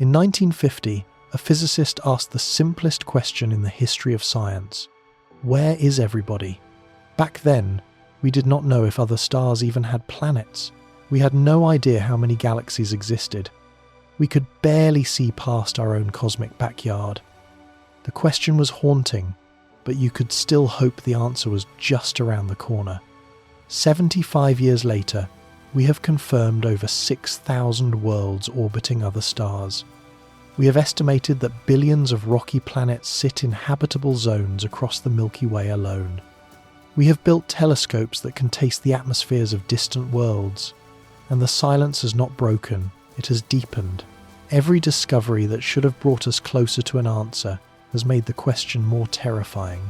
In 1950, a physicist asked the simplest question in the history of science: where is everybody? Back then, we did not know if other stars even had planets. We had no idea how many galaxies existed. We could barely see past our own cosmic backyard. The question was haunting, but you could still hope the answer was just around the corner. 75 years later, we have confirmed over 6,000 worlds orbiting other stars. We have estimated that billions of rocky planets sit in habitable zones across the Milky Way alone. We have built telescopes that can taste the atmospheres of distant worlds, and the silence has not broken, it has deepened. Every discovery that should have brought us closer to an answer has made the question more terrifying.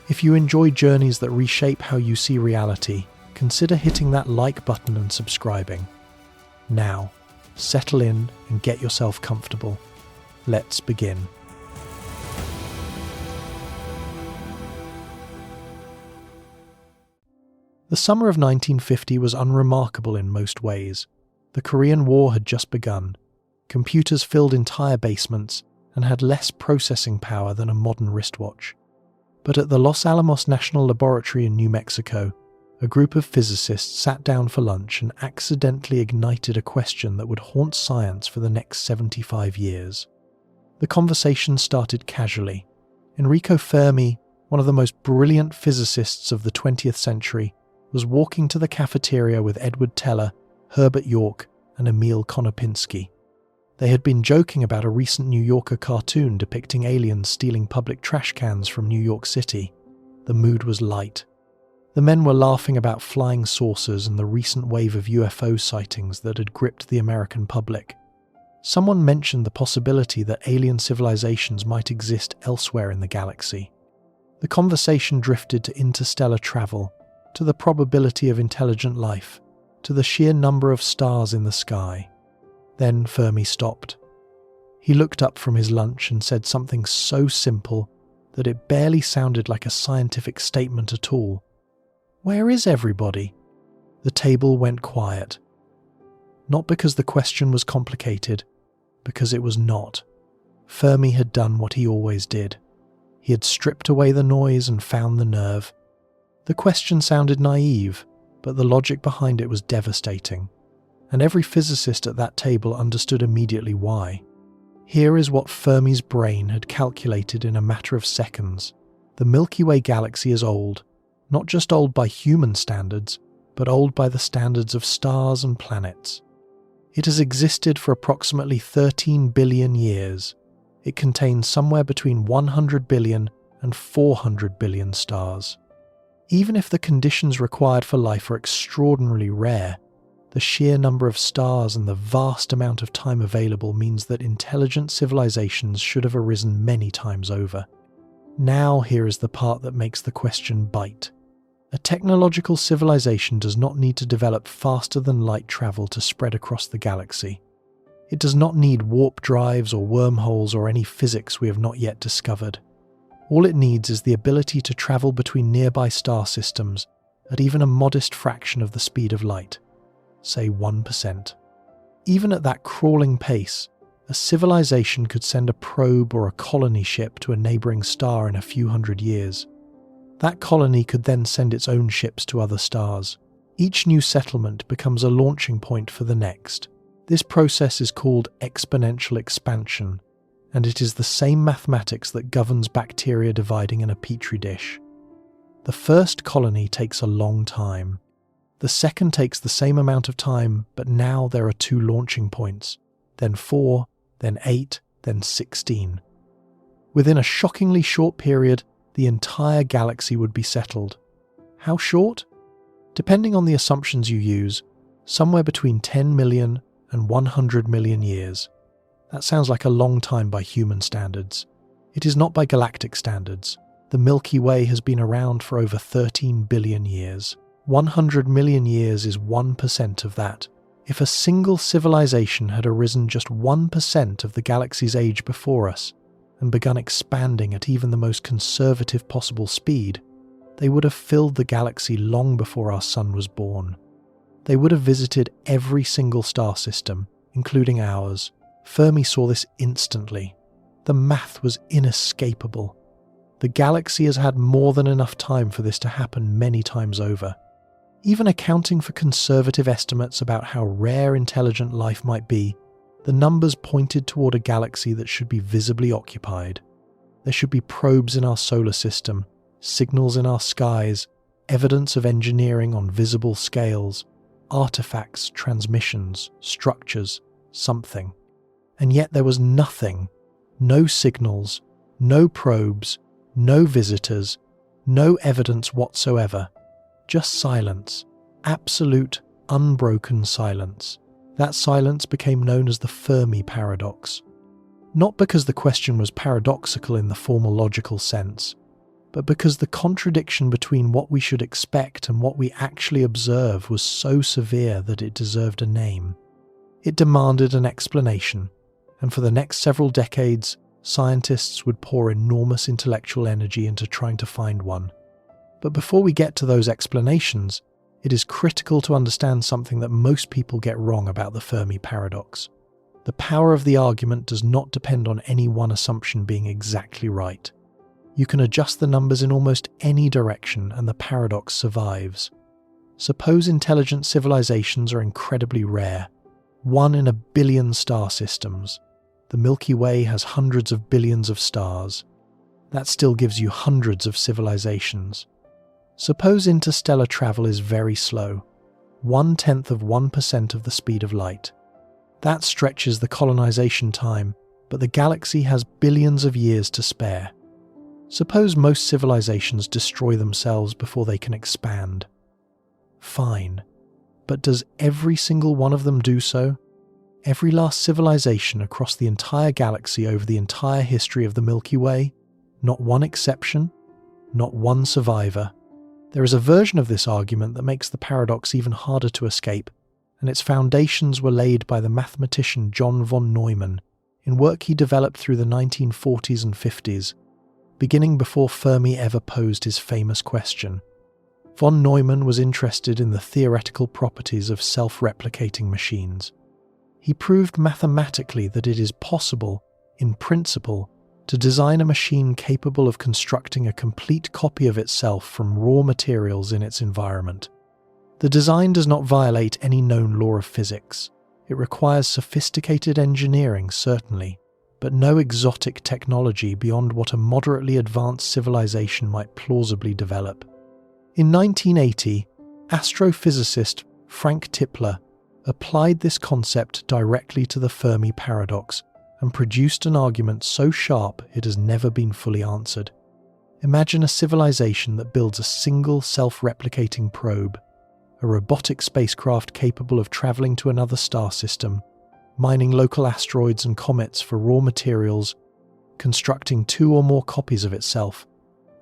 If you enjoy journeys that reshape how you see reality, consider hitting that like button and subscribing. Now, settle in and get yourself comfortable. Let's begin. The summer of 1950 was unremarkable in most ways. The Korean War had just begun. Computers filled entire basements and had less processing power than a modern wristwatch. But at the Los Alamos National Laboratory in New Mexico, a group of physicists sat down for lunch and accidentally ignited a question that would haunt science for the next 75 years. The conversation started casually. Enrico Fermi, one of the most brilliant physicists of the 20th century, was walking to the cafeteria with Edward Teller, Herbert York, and Emil Konopinski. They had been joking about a recent New Yorker cartoon depicting aliens stealing public trash cans from New York City. The mood was light. The men were laughing about flying saucers and the recent wave of UFO sightings that had gripped the American public. Someone mentioned the possibility that alien civilizations might exist elsewhere in the galaxy. The conversation drifted to interstellar travel, to the probability of intelligent life, to the sheer number of stars in the sky. Then Fermi stopped. He looked up from his lunch and said something so simple that it barely sounded like a scientific statement at all. "Where is everybody?" The table went quiet. Not because the question was complicated, because it was not. Fermi had done what he always did. He had stripped away the noise and found the nerve. The question sounded naive, but the logic behind it was devastating. And every physicist at that table understood immediately why. Here is what Fermi's brain had calculated in a matter of seconds. The Milky Way galaxy is old, not just old by human standards, but old by the standards of stars and planets. It has existed for approximately 13 billion years. It contains somewhere between 100 billion and 400 billion stars. Even if the conditions required for life are extraordinarily rare, the sheer number of stars and the vast amount of time available means that intelligent civilizations should have arisen many times over. Now here is the part that makes the question bite. A technological civilization does not need to develop faster than light travel to spread across the galaxy. It does not need warp drives or wormholes or any physics we have not yet discovered. All it needs is the ability to travel between nearby star systems at even a modest fraction of the speed of light. Say 1%. Even at that crawling pace, a civilization could send a probe or a colony ship to a neighbouring star in a few hundred years. That colony could then send its own ships to other stars. Each new settlement becomes a launching point for the next. This process is called exponential expansion, and it is the same mathematics that governs bacteria dividing in a petri dish. The first colony takes a long time. The second takes the same amount of time, but now there are 2 launching points, then 4, then 8, then 16. Within a shockingly short period, the entire galaxy would be settled. How short? Depending on the assumptions you use, somewhere between 10 million and 100 million years. That sounds like a long time by human standards. It is not by galactic standards. The Milky Way has been around for over 13 billion years. 100 million years is 1% of that. If a single civilization had arisen just 1% of the galaxy's age before us, and begun expanding at even the most conservative possible speed, they would have filled the galaxy long before our sun was born. They would have visited every single star system, including ours, Fermi saw this instantly. The math was inescapable. The galaxy has had more than enough time for this to happen many times over. Even accounting for conservative estimates about how rare intelligent life might be, the numbers pointed toward a galaxy that should be visibly occupied. There should be probes in our solar system, signals in our skies, evidence of engineering on visible scales, artifacts, transmissions, structures, something. And yet there was nothing. No signals, no probes, no visitors, no evidence whatsoever. Just silence. Absolute, unbroken silence. That silence became known as the Fermi paradox. Not because the question was paradoxical in the formal logical sense, but because the contradiction between what we should expect and what we actually observe was so severe that it deserved a name. It demanded an explanation, and for the next several decades, scientists would pour enormous intellectual energy into trying to find one. But before we get to those explanations, it is critical to understand something that most people get wrong about the Fermi paradox. The power of the argument does not depend on any one assumption being exactly right. You can adjust the numbers in almost any direction and the paradox survives. Suppose intelligent civilizations are incredibly rare, 1 in a billion star systems. The Milky Way has hundreds of billions of stars. That still gives you hundreds of civilizations. Suppose interstellar travel is very slow, 0.1% of the speed of light. That stretches the colonization time, but the galaxy has billions of years to spare. Suppose most civilizations destroy themselves before they can expand. Fine. But does every single one of them do so? Every last civilization across the entire galaxy over the entire history of the Milky Way? Not one exception? Not one survivor? There is a version of this argument that makes the paradox even harder to escape, and its foundations were laid by the mathematician John von Neumann in work he developed through the 1940s and 50s, beginning before Fermi ever posed his famous question. Von Neumann was interested in the theoretical properties of self-replicating machines. He proved mathematically that it is possible, in principle, to design a machine capable of constructing a complete copy of itself from raw materials in its environment. The design does not violate any known law of physics. It requires sophisticated engineering, certainly, but no exotic technology beyond what a moderately advanced civilization might plausibly develop. In 1980, astrophysicist Frank Tipler applied this concept directly to the Fermi paradox and produced an argument so sharp it has never been fully answered. Imagine a civilization that builds a single self-replicating probe, a robotic spacecraft capable of traveling to another star system, mining local asteroids and comets for raw materials, constructing 2 or more copies of itself,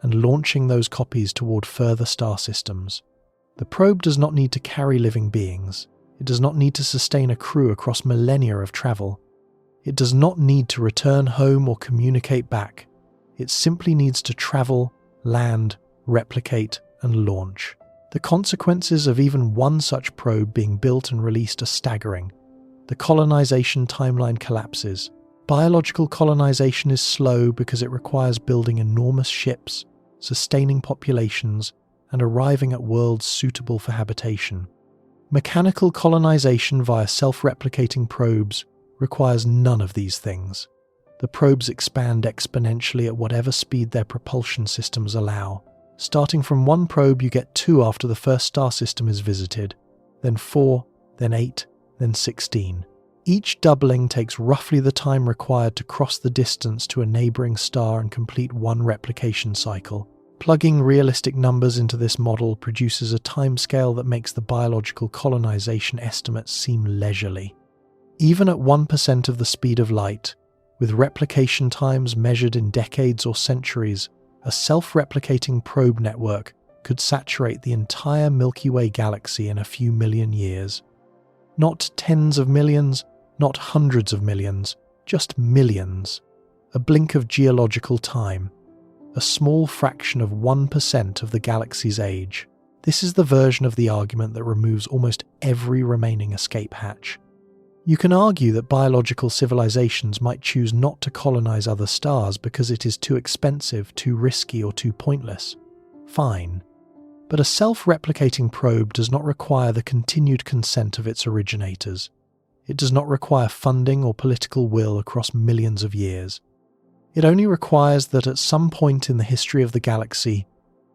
and launching those copies toward further star systems. The probe does not need to carry living beings. It does not need to sustain a crew across millennia of travel. It does not need to return home or communicate back. It simply needs to travel, land, replicate, and launch. The consequences of even one such probe being built and released are staggering. The colonization timeline collapses. Biological colonization is slow because it requires building enormous ships, sustaining populations, and arriving at worlds suitable for habitation. Mechanical colonization via self-replicating probes requires none of these things. The probes expand exponentially at whatever speed their propulsion systems allow. Starting from 1 probe, you get 2 after the first star system is visited, then 4, then 8, then 16. Each doubling takes roughly the time required to cross the distance to a neighboring star and complete 1 replication cycle. Plugging realistic numbers into this model produces a timescale that makes the biological colonization estimates seem leisurely. Even at 1% of the speed of light, with replication times measured in decades or centuries, a self-replicating probe network could saturate the entire Milky Way galaxy in a few million years. Not tens of millions, not hundreds of millions, just millions. A blink of geological time. A small fraction of 1% of the galaxy's age. This is the version of the argument that removes almost every remaining escape hatch. You can argue that biological civilizations might choose not to colonize other stars because it is too expensive, too risky, or too pointless. Fine. But a self-replicating probe does not require the continued consent of its originators. It does not require funding or political will across millions of years. It only requires that at some point in the history of the galaxy,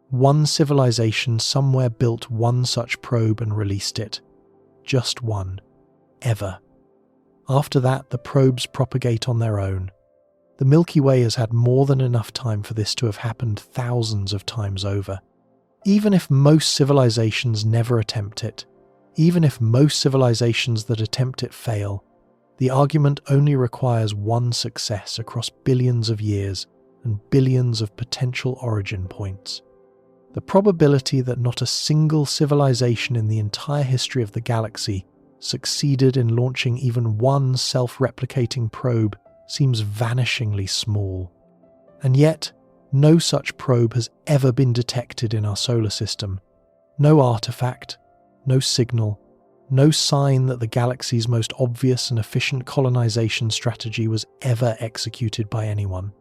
one civilization somewhere built one such probe and released it. Just one. Ever. After that, the probes propagate on their own. The Milky Way has had more than enough time for this to have happened thousands of times over. Even if most civilizations never attempt it, even if most civilizations that attempt it fail, the argument only requires one success across billions of years and billions of potential origin points. The probability that not a single civilization in the entire history of the galaxy succeeded in launching even one self-replicating probe seems vanishingly small. And yet, no such probe has ever been detected in our solar system. No artifact, no signal, no sign that the galaxy's most obvious and efficient colonization strategy was ever executed by anyone.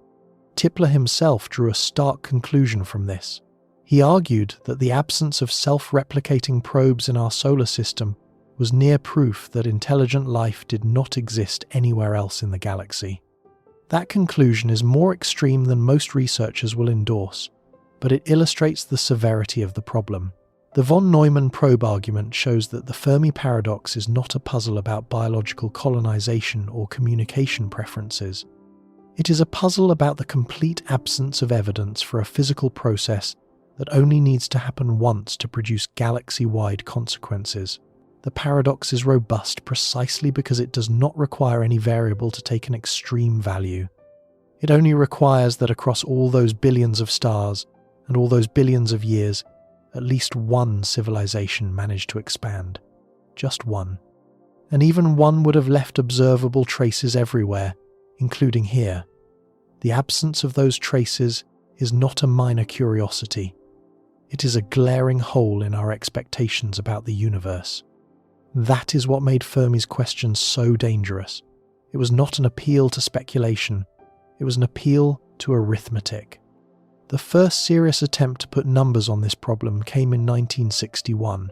Kepler himself drew a stark conclusion from this. He argued that the absence of self-replicating probes in our solar system was near proof that intelligent life did not exist anywhere else in the galaxy. That conclusion is more extreme than most researchers will endorse, but it illustrates the severity of the problem. The von Neumann probe argument shows that the Fermi paradox is not a puzzle about biological colonization or communication preferences. It is a puzzle about the complete absence of evidence for a physical process that only needs to happen once to produce galaxy-wide consequences. The paradox is robust precisely because it does not require any variable to take an extreme value. It only requires that across all those billions of stars and all those billions of years, at least one civilization managed to expand. Just one. And even one would have left observable traces everywhere, including here. The absence of those traces is not a minor curiosity. It is a glaring hole in our expectations about the universe. That is what made Fermi's question so dangerous. It was not an appeal to speculation. It was an appeal to arithmetic. The first serious attempt to put numbers on this problem came in 1961,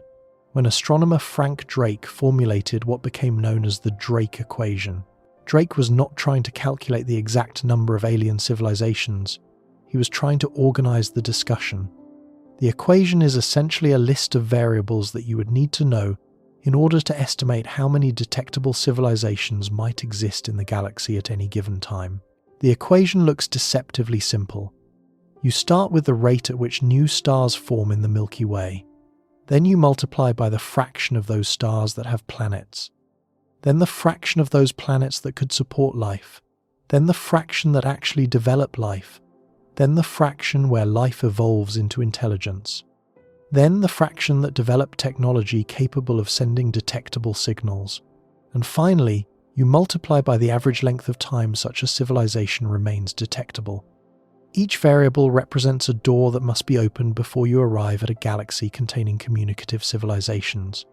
when astronomer Frank Drake formulated what became known as the Drake equation. Drake was not trying to calculate the exact number of alien civilizations. He was trying to organize the discussion. The equation is essentially a list of variables that you would need to know in order to estimate how many detectable civilizations might exist in the galaxy at any given time. The equation looks deceptively simple. You start with the rate at which new stars form in the Milky Way. Then you multiply by the fraction of those stars that have planets. Then the fraction of those planets that could support life. Then the fraction that actually develop life. Then the fraction where life evolves into intelligence. Then the fraction that develop technology capable of sending detectable signals. And finally, you multiply by the average length of time such a civilization remains detectable. Each variable represents a door that must be opened before you arrive at a galaxy containing communicative civilizations.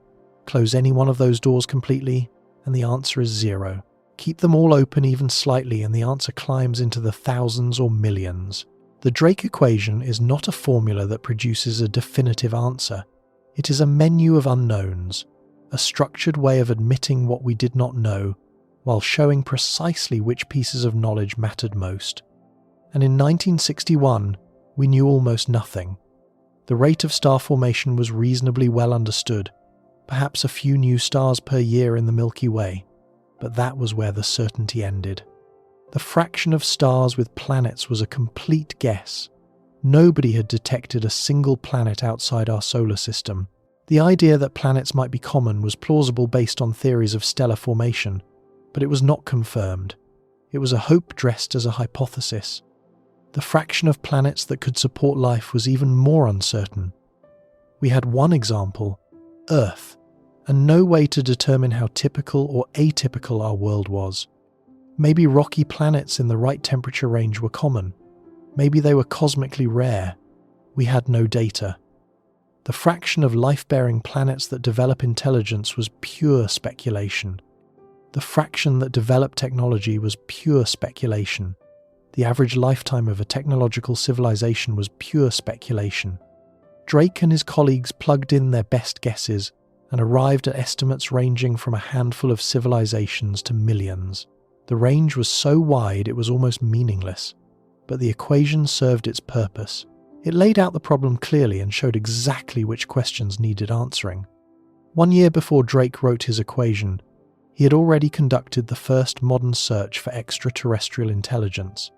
Close any one of those doors completely, and the answer is 0. Keep them all open even slightly, and the answer climbs into the thousands or millions. The Drake equation is not a formula that produces a definitive answer. It is a menu of unknowns, a structured way of admitting what we did not know, while showing precisely which pieces of knowledge mattered most. And in 1961, we knew almost nothing. The rate of star formation was reasonably well understood, perhaps a few new stars per year in the Milky Way, but that was where the certainty ended. The fraction of stars with planets was a complete guess. Nobody had detected a single planet outside our solar system. The idea that planets might be common was plausible based on theories of stellar formation, but it was not confirmed. It was a hope dressed as a hypothesis. The fraction of planets that could support life was even more uncertain. We had one example, Earth, and no way to determine how typical or atypical our world was. Maybe rocky planets in the right temperature range were common. Maybe they were cosmically rare. We had no data. The fraction of life-bearing planets that develop intelligence was pure speculation. The fraction that developed technology was pure speculation. The average lifetime of a technological civilization was pure speculation. Drake and his colleagues plugged in their best guesses and arrived at estimates ranging from a handful of civilizations to millions. The range was so wide it was almost meaningless, but the equation served its purpose. It laid out the problem clearly and showed exactly which questions needed answering. 1 year before Drake wrote his equation, he had already conducted the first modern search for extraterrestrial intelligence.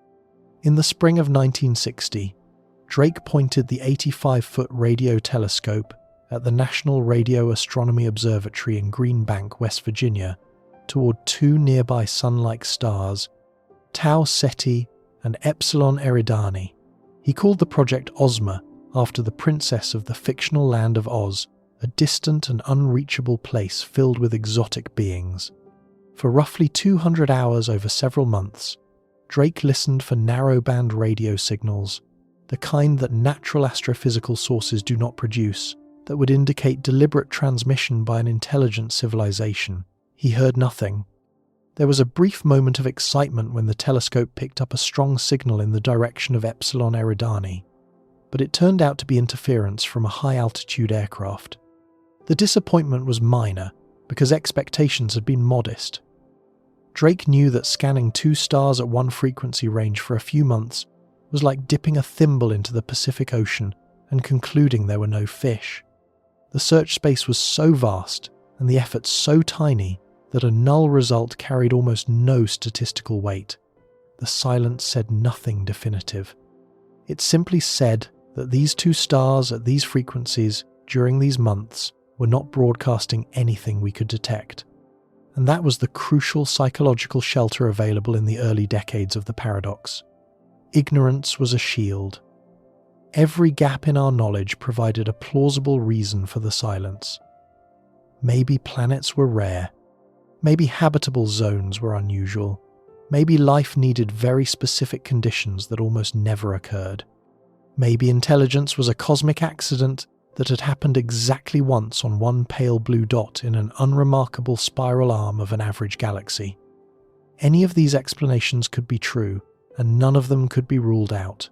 In the spring of 1960, Drake pointed the 85-foot radio telescope at the National Radio Astronomy Observatory in Green Bank, West Virginia, toward two nearby sun-like stars, Tau Ceti and Epsilon Eridani. He called the project Ozma after the princess of the fictional land of Oz, a distant and unreachable place filled with exotic beings. For roughly 200 hours over several months, Drake listened for narrowband radio signals, the kind that natural astrophysical sources do not produce, that would indicate deliberate transmission by an intelligent civilization. He heard nothing. There was a brief moment of excitement when the telescope picked up a strong signal in the direction of Epsilon Eridani, but it turned out to be interference from a high-altitude aircraft. The disappointment was minor, because expectations had been modest. Drake knew that scanning two stars at one frequency range for a few months was like dipping a thimble into the Pacific Ocean and concluding there were no fish. The search space was so vast and the effort so tiny that a null result carried almost no statistical weight. The silence said nothing definitive. It simply said that these two stars at these frequencies during these months were not broadcasting anything we could detect. And that was the crucial psychological shelter available in the early decades of the paradox. Ignorance was a shield. Every gap in our knowledge provided a plausible reason for the silence. Maybe planets were rare. Maybe habitable zones were unusual. Maybe life needed very specific conditions that almost never occurred. Maybe intelligence was a cosmic accident that had happened exactly once on one pale blue dot in an unremarkable spiral arm of an average galaxy. Any of these explanations could be true, and none of them could be ruled out.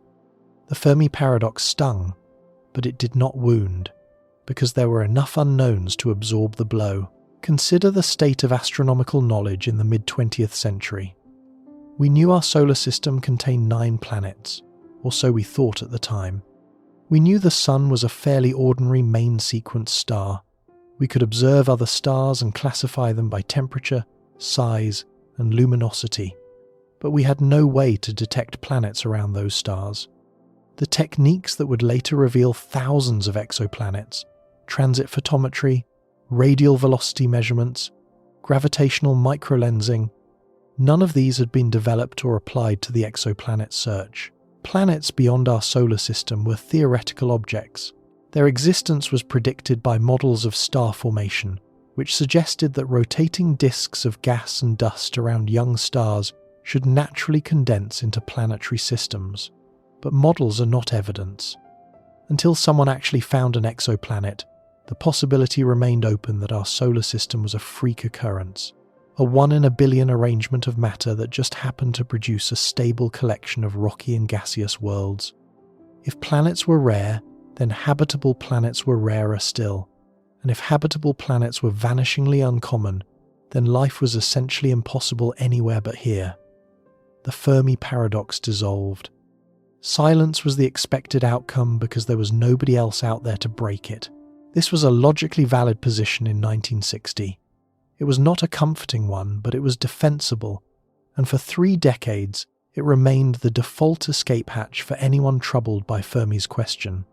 The Fermi paradox stung, but it did not wound, because there were enough unknowns to absorb the blow. Consider the state of astronomical knowledge in the mid-20th century. We knew our solar system contained 9 planets, or so we thought at the time. We knew the Sun was a fairly ordinary main sequence star. We could observe other stars and classify them by temperature, size, and luminosity, but we had no way to detect planets around those stars. The techniques that would later reveal thousands of exoplanets, transit photometry, radial velocity measurements, gravitational microlensing, none of these had been developed or applied to the exoplanet search. Planets beyond our solar system were theoretical objects. Their existence was predicted by models of star formation, which suggested that rotating disks of gas and dust around young stars should naturally condense into planetary systems. But models are not evidence. Until someone actually found an exoplanet, the possibility remained open that our solar system was a freak occurrence, a 1 in a billion arrangement of matter that just happened to produce a stable collection of rocky and gaseous worlds. If planets were rare, then habitable planets were rarer still, and if habitable planets were vanishingly uncommon, then life was essentially impossible anywhere but here. The Fermi paradox dissolved. Silence was the expected outcome because there was nobody else out there to break it. This was a logically valid position in 1960. It was not a comforting one, but it was defensible, and for 3 decades it remained the default escape hatch for anyone troubled by Fermi's question.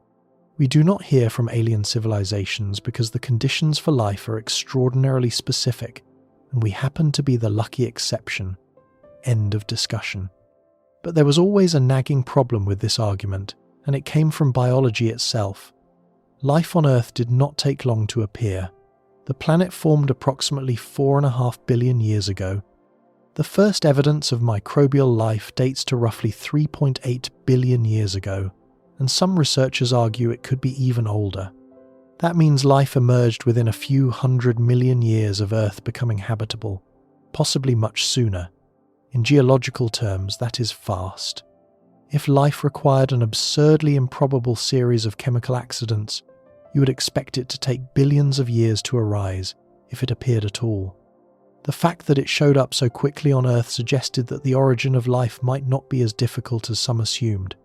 We do not hear from alien civilizations because the conditions for life are extraordinarily specific, and we happen to be the lucky exception. End of discussion. But there was always a nagging problem with this argument, and it came from biology itself. Life on Earth did not take long to appear. The planet formed approximately 4.5 billion years ago. The first evidence of microbial life dates to roughly 3.8 billion years ago, and some researchers argue it could be even older. That means life emerged within a few 100 million years of Earth becoming habitable. possibly much sooner. In geological terms, that is fast. If life required an absurdly improbable series of chemical accidents, you would expect it to take billions of years to arise, if it appeared at all. The fact that it showed up so quickly on Earth suggested that the origin of life might not be as difficult as some assumed.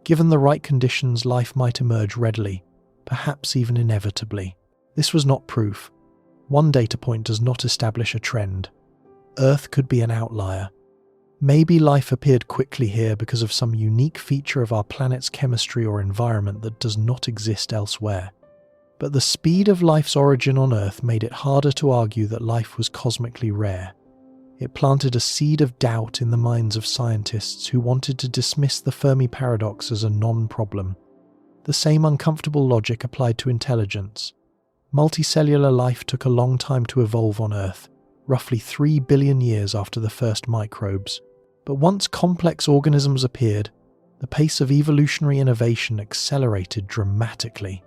Given the right conditions, life might emerge readily, perhaps even inevitably. This was not proof. One data point does not establish a trend. Earth could be an outlier. Maybe life appeared quickly here because of some unique feature of our planet's chemistry or environment that does not exist elsewhere. But the speed of life's origin on Earth made it harder to argue that life was cosmically rare. It planted a seed of doubt in the minds of scientists who wanted to dismiss the Fermi paradox as a non-problem. The same uncomfortable logic applied to intelligence. Multicellular life took a long time to evolve on Earth, roughly 3 billion years after the first microbes. But once complex organisms appeared, the pace of evolutionary innovation accelerated dramatically.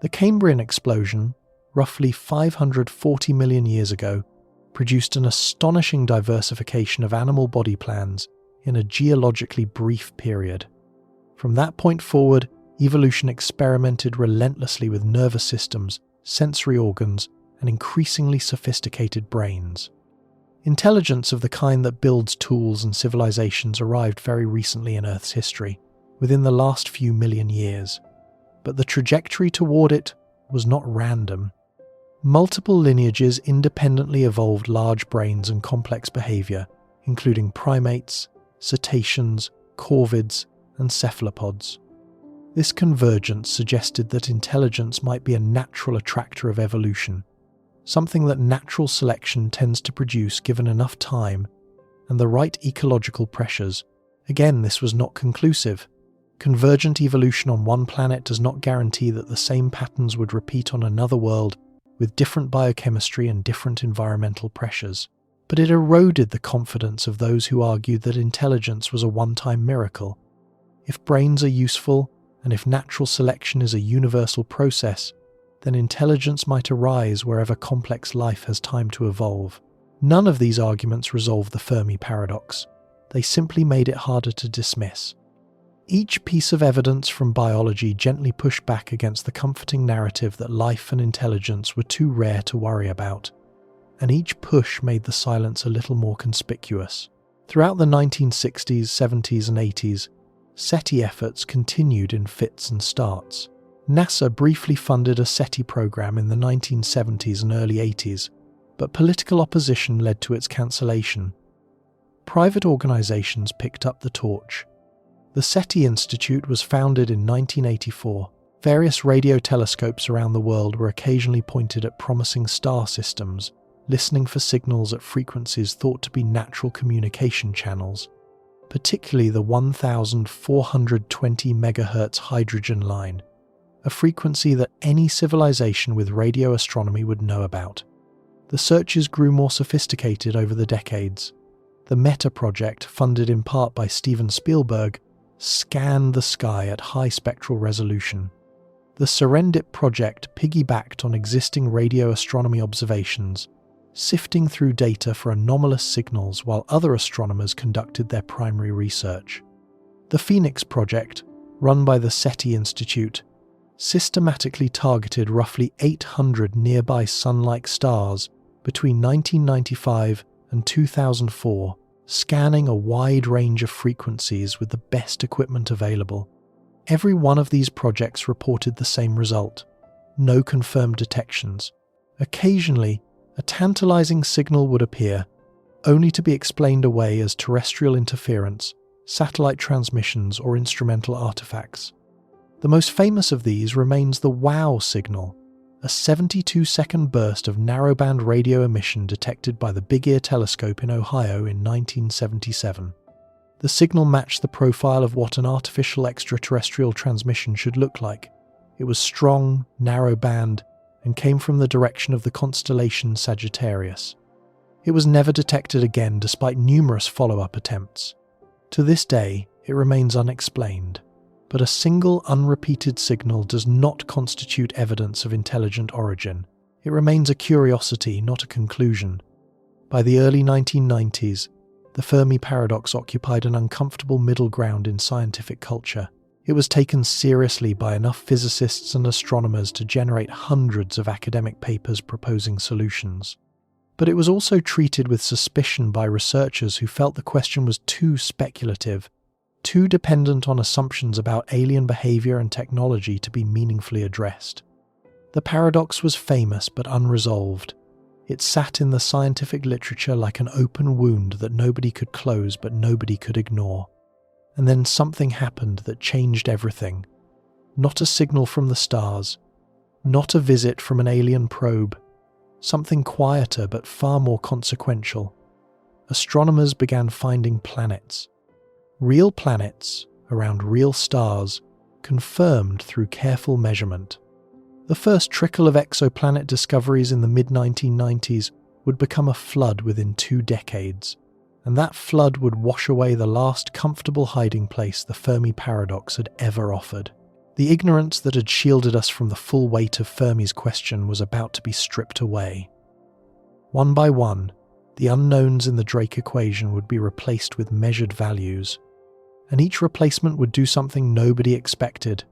The Cambrian explosion, roughly 540 million years ago, produced an astonishing diversification of animal body plans in a geologically brief period. From that point forward, evolution experimented relentlessly with nervous systems, sensory organs, and increasingly sophisticated brains. Intelligence of the kind that builds tools and civilizations arrived very recently in Earth's history, within the last few million years. But the trajectory toward it was not random. Multiple lineages independently evolved large brains and complex behavior, including primates, cetaceans, corvids, and cephalopods. This convergence suggested that intelligence might be a natural attractor of evolution, something that natural selection tends to produce given enough time and the right ecological pressures. Again, this was not conclusive. Convergent evolution on one planet does not guarantee that the same patterns would repeat on another world with different biochemistry and different environmental pressures. But it eroded the confidence of those who argued that intelligence was a one-time miracle. If brains are useful, and if natural selection is a universal process, then intelligence might arise wherever complex life has time to evolve. None of these arguments resolved the Fermi paradox. They simply made it harder to dismiss. Each piece of evidence from biology gently pushed back against the comforting narrative that life and intelligence were too rare to worry about, and each push made the silence a little more conspicuous. Throughout the 1960s, 70s, and 80s, SETI efforts continued in fits and starts. NASA briefly funded a SETI program in the 1970s and early 80s, but political opposition led to its cancellation. Private organizations picked up the torch. The SETI Institute was founded in 1984. Various radio telescopes around the world were occasionally pointed at promising star systems, listening for signals at frequencies thought to be natural communication channels, particularly the 1420 MHz hydrogen line, a frequency that any civilization with radio astronomy would know about. The searches grew more sophisticated over the decades. The META project, funded in part by Steven Spielberg, scanned the sky at high spectral resolution. The Serendip project piggybacked on existing radio astronomy observations, sifting through data for anomalous signals while other astronomers conducted their primary research. The Phoenix project, run by the SETI Institute, systematically targeted roughly 800 nearby Sun-like stars between 1995 and 2004, scanning a wide range of frequencies with the best equipment available. Every one of these projects reported the same result: no confirmed detections. Occasionally, a tantalizing signal would appear, only to be explained away as terrestrial interference, satellite transmissions, or instrumental artifacts. The most famous of these remains the WOW signal, a 72-second burst of narrowband radio emission detected by the Big Ear Telescope in Ohio in 1977. The signal matched the profile of what an artificial extraterrestrial transmission should look like. It was strong, narrowband, and came from the direction of the constellation Sagittarius. It was never detected again despite numerous follow-up attempts. To this day, it remains unexplained. But a single unrepeated signal does not constitute evidence of intelligent origin. It remains a curiosity, not a conclusion. By the early 1990s, the Fermi paradox occupied an uncomfortable middle ground in scientific culture. It was taken seriously by enough physicists and astronomers to generate hundreds of academic papers proposing solutions. But it was also treated with suspicion by researchers who felt the question was too speculative, too dependent on assumptions about alien behavior and technology to be meaningfully addressed. The paradox was famous but unresolved. It sat in the scientific literature like an open wound that nobody could close but nobody could ignore. And then something happened that changed everything. Not a signal from the stars, not a visit from an alien probe, something quieter but far more consequential. Astronomers began finding planets. Real planets around real stars, confirmed through careful measurement. The first trickle of exoplanet discoveries in the mid-1990s would become a flood within 2 decades, and that flood would wash away the last comfortable hiding place the Fermi paradox had ever offered. The ignorance that had shielded us from the full weight of Fermi's question was about to be stripped away. One by one, the unknowns in the Drake equation would be replaced with measured values, and each replacement would do something nobody expected.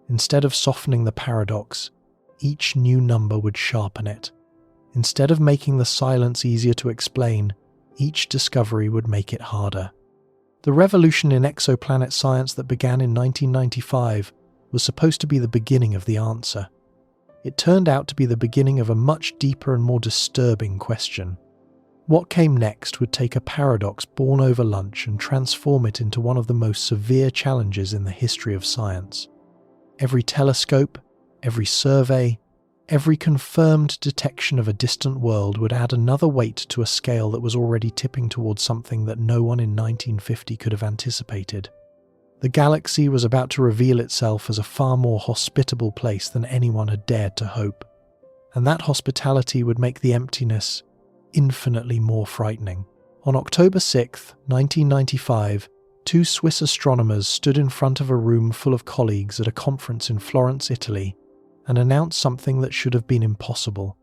Instead of softening the paradox, each new number would sharpen it. Instead of making the silence easier to explain, each discovery would make it harder. The revolution in exoplanet science that began in 1995 was supposed to be the beginning of the answer. It turned out to be the beginning of a much deeper and more disturbing question. What came next would take a paradox born over lunch and transform it into one of the most severe challenges in the history of science. Every telescope, every survey, every confirmed detection of a distant world would add another weight to a scale that was already tipping towards something that no one in 1950 could have anticipated. The galaxy was about to reveal itself as a far more hospitable place than anyone had dared to hope, and that hospitality would make the emptiness infinitely more frightening. On October 6, 1995, 2 Swiss astronomers stood in front of a room full of colleagues at a conference in Florence, Italy, and announced something that should have been impossible.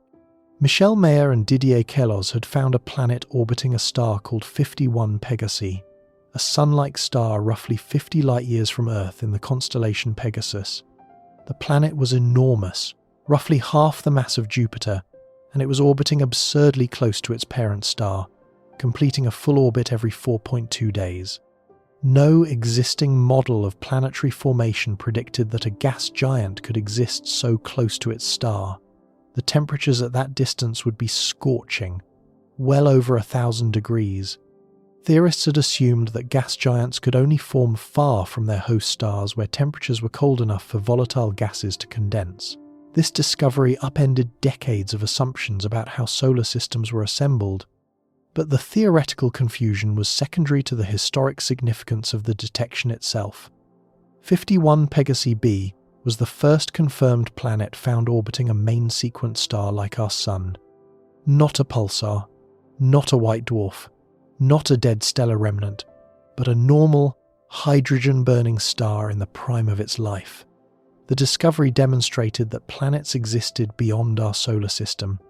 Michel Mayor and Didier Queloz had found a planet orbiting a star called 51 Pegasi, a sun-like star roughly 50 light-years from Earth in the constellation Pegasus. The planet was enormous, roughly half the mass of Jupiter, and it was orbiting absurdly close to its parent star, completing a full orbit every 4.2 days. No existing model of planetary formation predicted that a gas giant could exist so close to its star. The temperatures at that distance would be scorching, well over 1,000 degrees. Theorists had assumed that gas giants could only form far from their host stars where temperatures were cold enough for volatile gases to condense. This discovery upended decades of assumptions about how solar systems were assembled. But the theoretical confusion was secondary to the historic significance of the detection itself. 51 Pegasi b was the first confirmed planet found orbiting a main sequence star like our Sun. Not a pulsar, not a white dwarf, not a dead stellar remnant, but a normal, hydrogen-burning star in the prime of its life. The discovery demonstrated that planets existed beyond our solar system.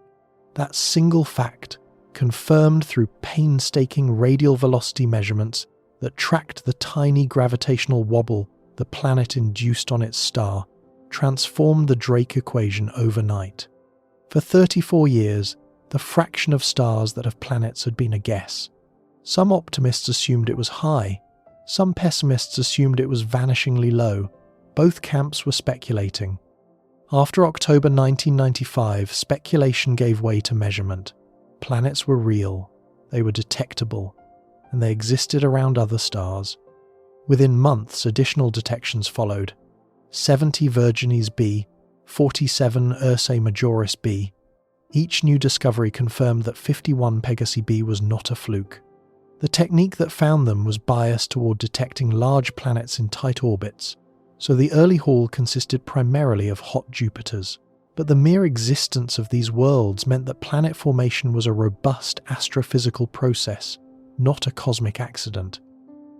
That single fact, confirmed through painstaking radial velocity measurements that tracked the tiny gravitational wobble the planet induced on its star, transformed the Drake equation overnight. For 34 years, the fraction of stars that have planets had been a guess. Some optimists assumed it was high, some pessimists assumed it was vanishingly low. Both camps were speculating. After October 1995, speculation gave way to measurement. Planets were real, they were detectable, and they existed around other stars. Within months, additional detections followed. 70 Virginis b, 47 Ursae Majoris b. Each new discovery confirmed that 51 Pegasi b was not a fluke. The technique that found them was biased toward detecting large planets in tight orbits, so the early haul consisted primarily of hot Jupiters. But the mere existence of these worlds meant that planet formation was a robust astrophysical process, not a cosmic accident.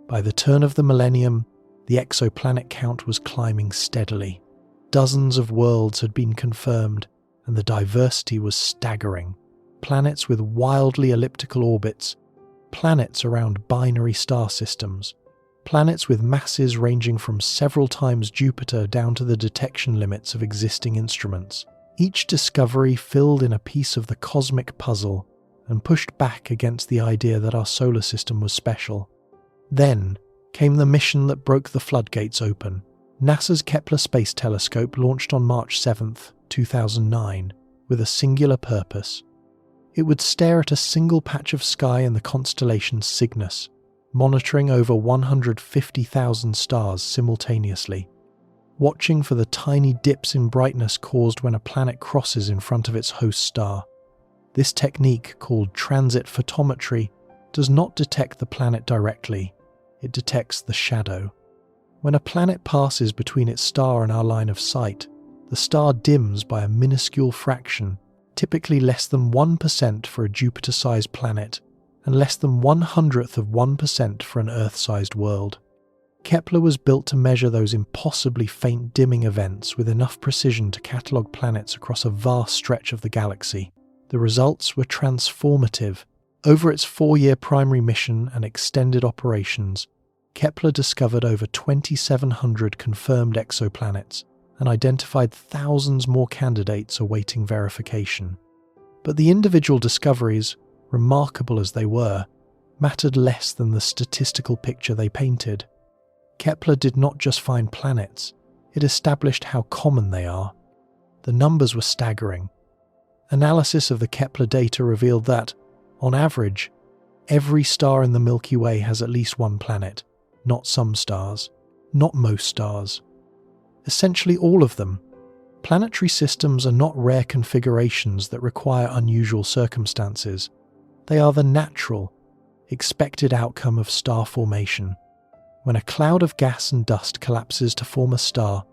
By the turn of the millennium, the exoplanet count was climbing steadily. Dozens of worlds had been confirmed, and the diversity was staggering. planets with wildly elliptical orbits, planets around binary star systems, planets with masses ranging from several times Jupiter down to the detection limits of existing instruments. Each discovery filled in a piece of the cosmic puzzle and pushed back against the idea that our solar system was special. Then came the mission that broke the floodgates open. NASA's Kepler Space Telescope launched on March 7, 2009, with a singular purpose. It would stare at a single patch of sky in the constellation Cygnus, monitoring over 150,000 stars simultaneously, watching for the tiny dips in brightness caused when a planet crosses in front of its host star. This technique, called transit photometry, does not detect the planet directly, it detects the shadow. When a planet passes between its star and our line of sight, the star dims by a minuscule fraction, typically less than 1% for a Jupiter-sized planet, and less than 1/100% for an Earth-sized world. Kepler was built to measure those impossibly faint dimming events with enough precision to catalogue planets across a vast stretch of the galaxy. The results were transformative. Over its 4-year primary mission and extended operations, Kepler discovered over 2,700 confirmed exoplanets and identified thousands more candidates awaiting verification. But the individual discoveries, remarkable as they were, mattered less than the statistical picture they painted. Kepler did not just find planets, it established how common they are. The numbers were staggering. Analysis of the Kepler data revealed that, on average, every star in the Milky Way has at least one planet, not some stars, not most stars. Essentially all of them. Planetary systems are not rare configurations that require unusual circumstances. They are the natural, expected outcome of star formation. When a cloud of gas and dust collapses to form a star,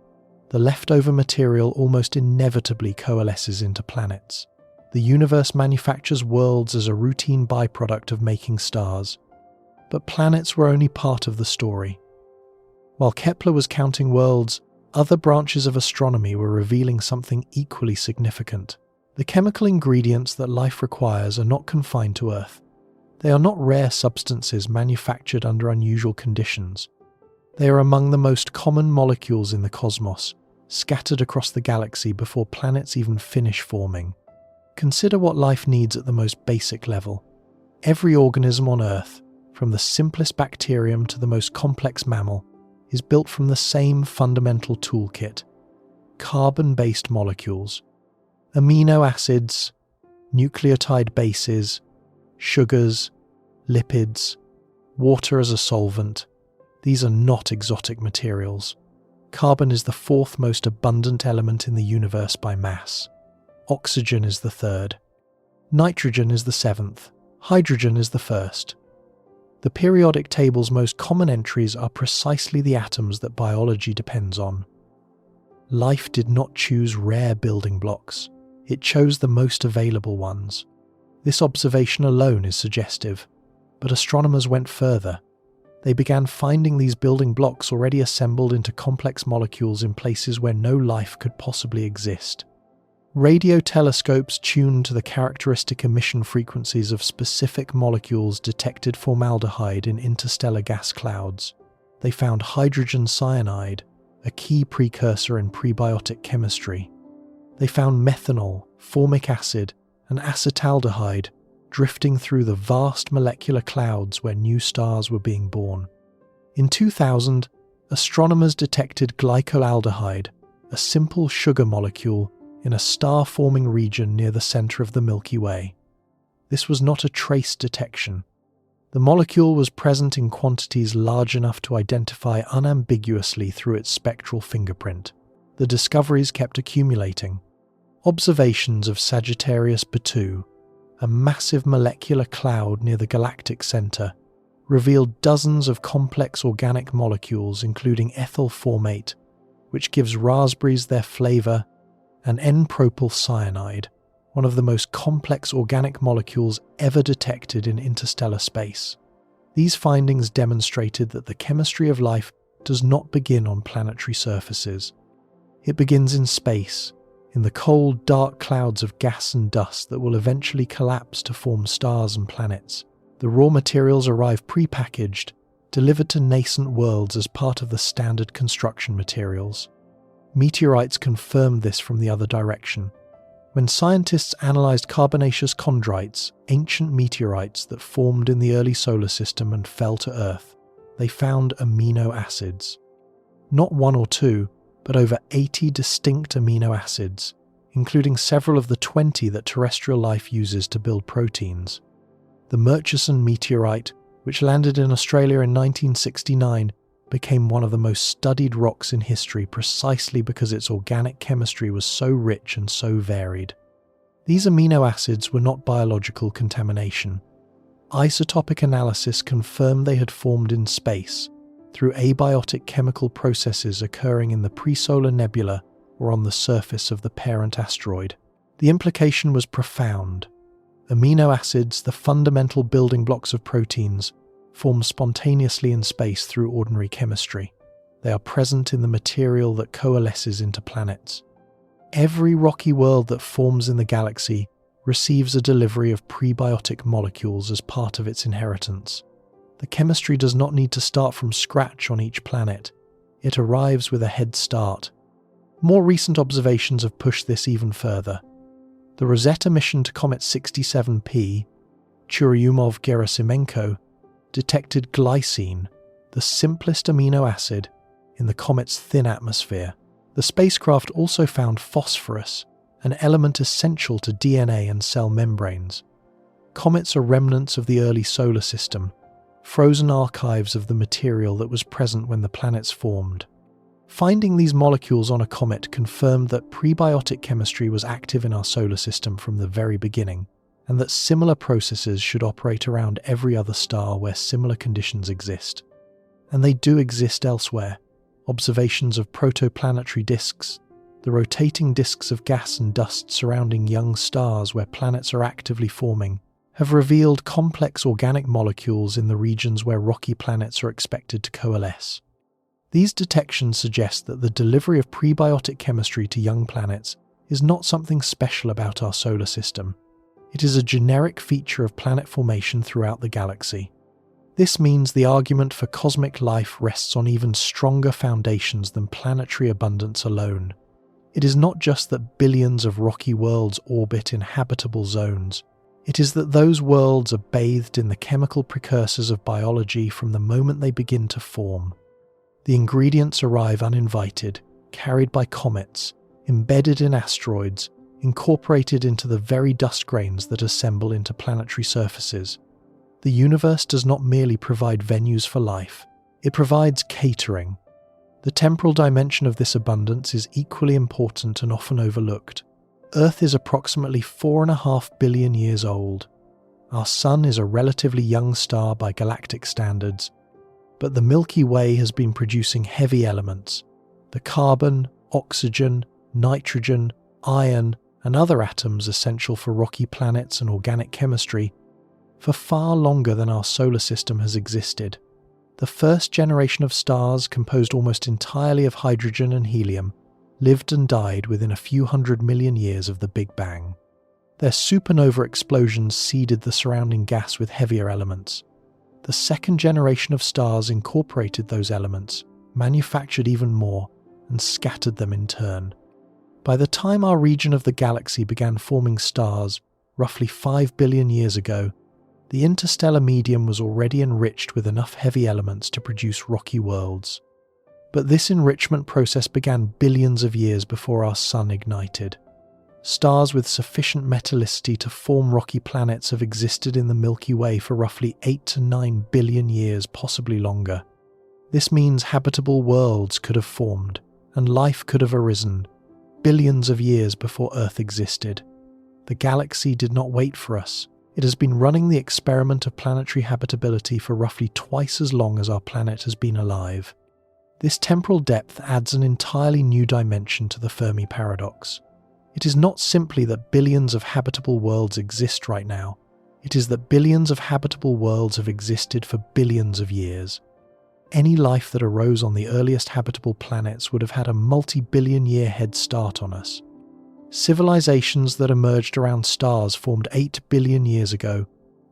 the leftover material almost inevitably coalesces into planets. The universe manufactures worlds as a routine byproduct of making stars. But planets were only part of the story. While Kepler was counting worlds, other branches of astronomy were revealing something equally significant. The chemical ingredients that life requires are not confined to Earth. They are not rare substances manufactured under unusual conditions. They are among the most common molecules in the cosmos, scattered across the galaxy before planets even finish forming. Consider what life needs at the most basic level. Every organism on Earth, from the simplest bacterium to the most complex mammal, is built from the same fundamental toolkit: carbon-based molecules. Amino acids, nucleotide bases, sugars, lipids, water as a solvent. These are not exotic materials. Carbon is the 4th most abundant element in the universe by mass. Oxygen is the 3rd. Nitrogen is the 7th. Hydrogen is the 1st. The periodic table's most common entries are precisely the atoms that biology depends on. Life did not choose rare building blocks. It chose the most available ones. This observation alone is suggestive, but astronomers went further. They began finding these building blocks already assembled into complex molecules in places where no life could possibly exist. Radio telescopes tuned to the characteristic emission frequencies of specific molecules detected formaldehyde in interstellar gas clouds. They found hydrogen cyanide, a key precursor in prebiotic chemistry. They found methanol, formic acid, and acetaldehyde drifting through the vast molecular clouds where new stars were being born. In 2000, astronomers detected glycolaldehyde, a simple sugar molecule, in a star-forming region near the center of the Milky Way. This was not a trace detection. The molecule was present in quantities large enough to identify unambiguously through its spectral fingerprint. The discoveries kept accumulating. Observations of Sagittarius B2, a massive molecular cloud near the galactic center, revealed dozens of complex organic molecules including ethyl formate, which gives raspberries their flavor, and N-propyl cyanide, one of the most complex organic molecules ever detected in interstellar space. These findings demonstrated that the chemistry of life does not begin on planetary surfaces. It begins in space, in the cold, dark clouds of gas and dust that will eventually collapse to form stars and planets. The raw materials arrive pre-packaged, delivered to nascent worlds as part of the standard construction materials. Meteorites confirmed this from the other direction. When scientists analysed carbonaceous chondrites, ancient meteorites that formed in the early solar system and fell to Earth, they found amino acids. Not one or two, but over 80 distinct amino acids, including several of the 20 that terrestrial life uses to build proteins. The Murchison meteorite, which landed in Australia in 1969, became one of the most studied rocks in history precisely because its organic chemistry was so rich and so varied. These amino acids were not biological contamination. Isotopic analysis confirmed they had formed in space, through abiotic chemical processes occurring in the presolar nebula or on the surface of the parent asteroid. The implication was profound. Amino acids, the fundamental building blocks of proteins, form spontaneously in space through ordinary chemistry. They are present in the material that coalesces into planets. Every rocky world that forms in the galaxy receives a delivery of prebiotic molecules as part of its inheritance. The chemistry does not need to start from scratch on each planet. It arrives with a head start. More recent observations have pushed this even further. The Rosetta mission to Comet 67P, Churyumov-Gerasimenko, detected glycine, the simplest amino acid, in the comet's thin atmosphere. The spacecraft also found phosphorus, an element essential to DNA and cell membranes. Comets are remnants of the early solar system, frozen archives of the material that was present when the planets formed. Finding these molecules on a comet confirmed that prebiotic chemistry was active in our solar system from the very beginning, and that similar processes should operate around every other star where similar conditions exist. And they do exist elsewhere. Observations of protoplanetary disks, the rotating disks of gas and dust surrounding young stars where planets are actively forming, have revealed complex organic molecules in the regions where rocky planets are expected to coalesce. These detections suggest that the delivery of prebiotic chemistry to young planets is not something special about our solar system. It is a generic feature of planet formation throughout the galaxy. This means the argument for cosmic life rests on even stronger foundations than planetary abundance alone. It is not just that billions of rocky worlds orbit in habitable zones. It is that those worlds are bathed in the chemical precursors of biology from the moment they begin to form. The ingredients arrive uninvited, carried by comets, embedded in asteroids, incorporated into the very dust grains that assemble into planetary surfaces. The universe does not merely provide venues for life, it provides catering. The temporal dimension of this abundance is equally important and often overlooked. Earth is approximately 4.5 billion years old. Our Sun is a relatively young star by galactic standards, but the Milky Way has been producing heavy elements, the carbon, oxygen, nitrogen, iron, and other atoms essential for rocky planets and organic chemistry, for far longer than our solar system has existed. The first generation of stars, composed almost entirely of hydrogen and helium, lived and died within a few 100 million years of the Big Bang. Their supernova explosions seeded the surrounding gas with heavier elements. The second generation of stars incorporated those elements, manufactured even more, and scattered them in turn. By the time our region of the galaxy began forming stars, roughly 5 billion years ago, the interstellar medium was already enriched with enough heavy elements to produce rocky worlds. But this enrichment process began billions of years before our Sun ignited. Stars with sufficient metallicity to form rocky planets have existed in the Milky Way for roughly 8 to 9 billion years, possibly longer. This means habitable worlds could have formed, and life could have arisen, billions of years before Earth existed. The galaxy did not wait for us. It has been running the experiment of planetary habitability for roughly twice as long as our planet has been alive. This temporal depth adds an entirely new dimension to the Fermi paradox. It is not simply that billions of habitable worlds exist right now. It is that billions of habitable worlds have existed for billions of years. Any life that arose on the earliest habitable planets would have had a multi-billion year head start on us. Civilizations that emerged around stars formed 8 billion years ago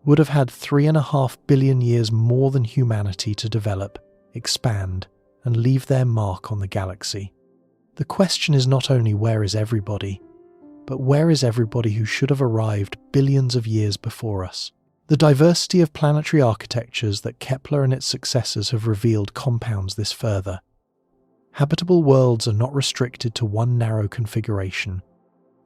would have had 3.5 billion years more than humanity to develop, expand, and leave their mark on the galaxy. The question is not only where is everybody, but where is everybody who should have arrived billions of years before us? The diversity of planetary architectures that Kepler and its successors have revealed compounds this further. Habitable worlds are not restricted to one narrow configuration.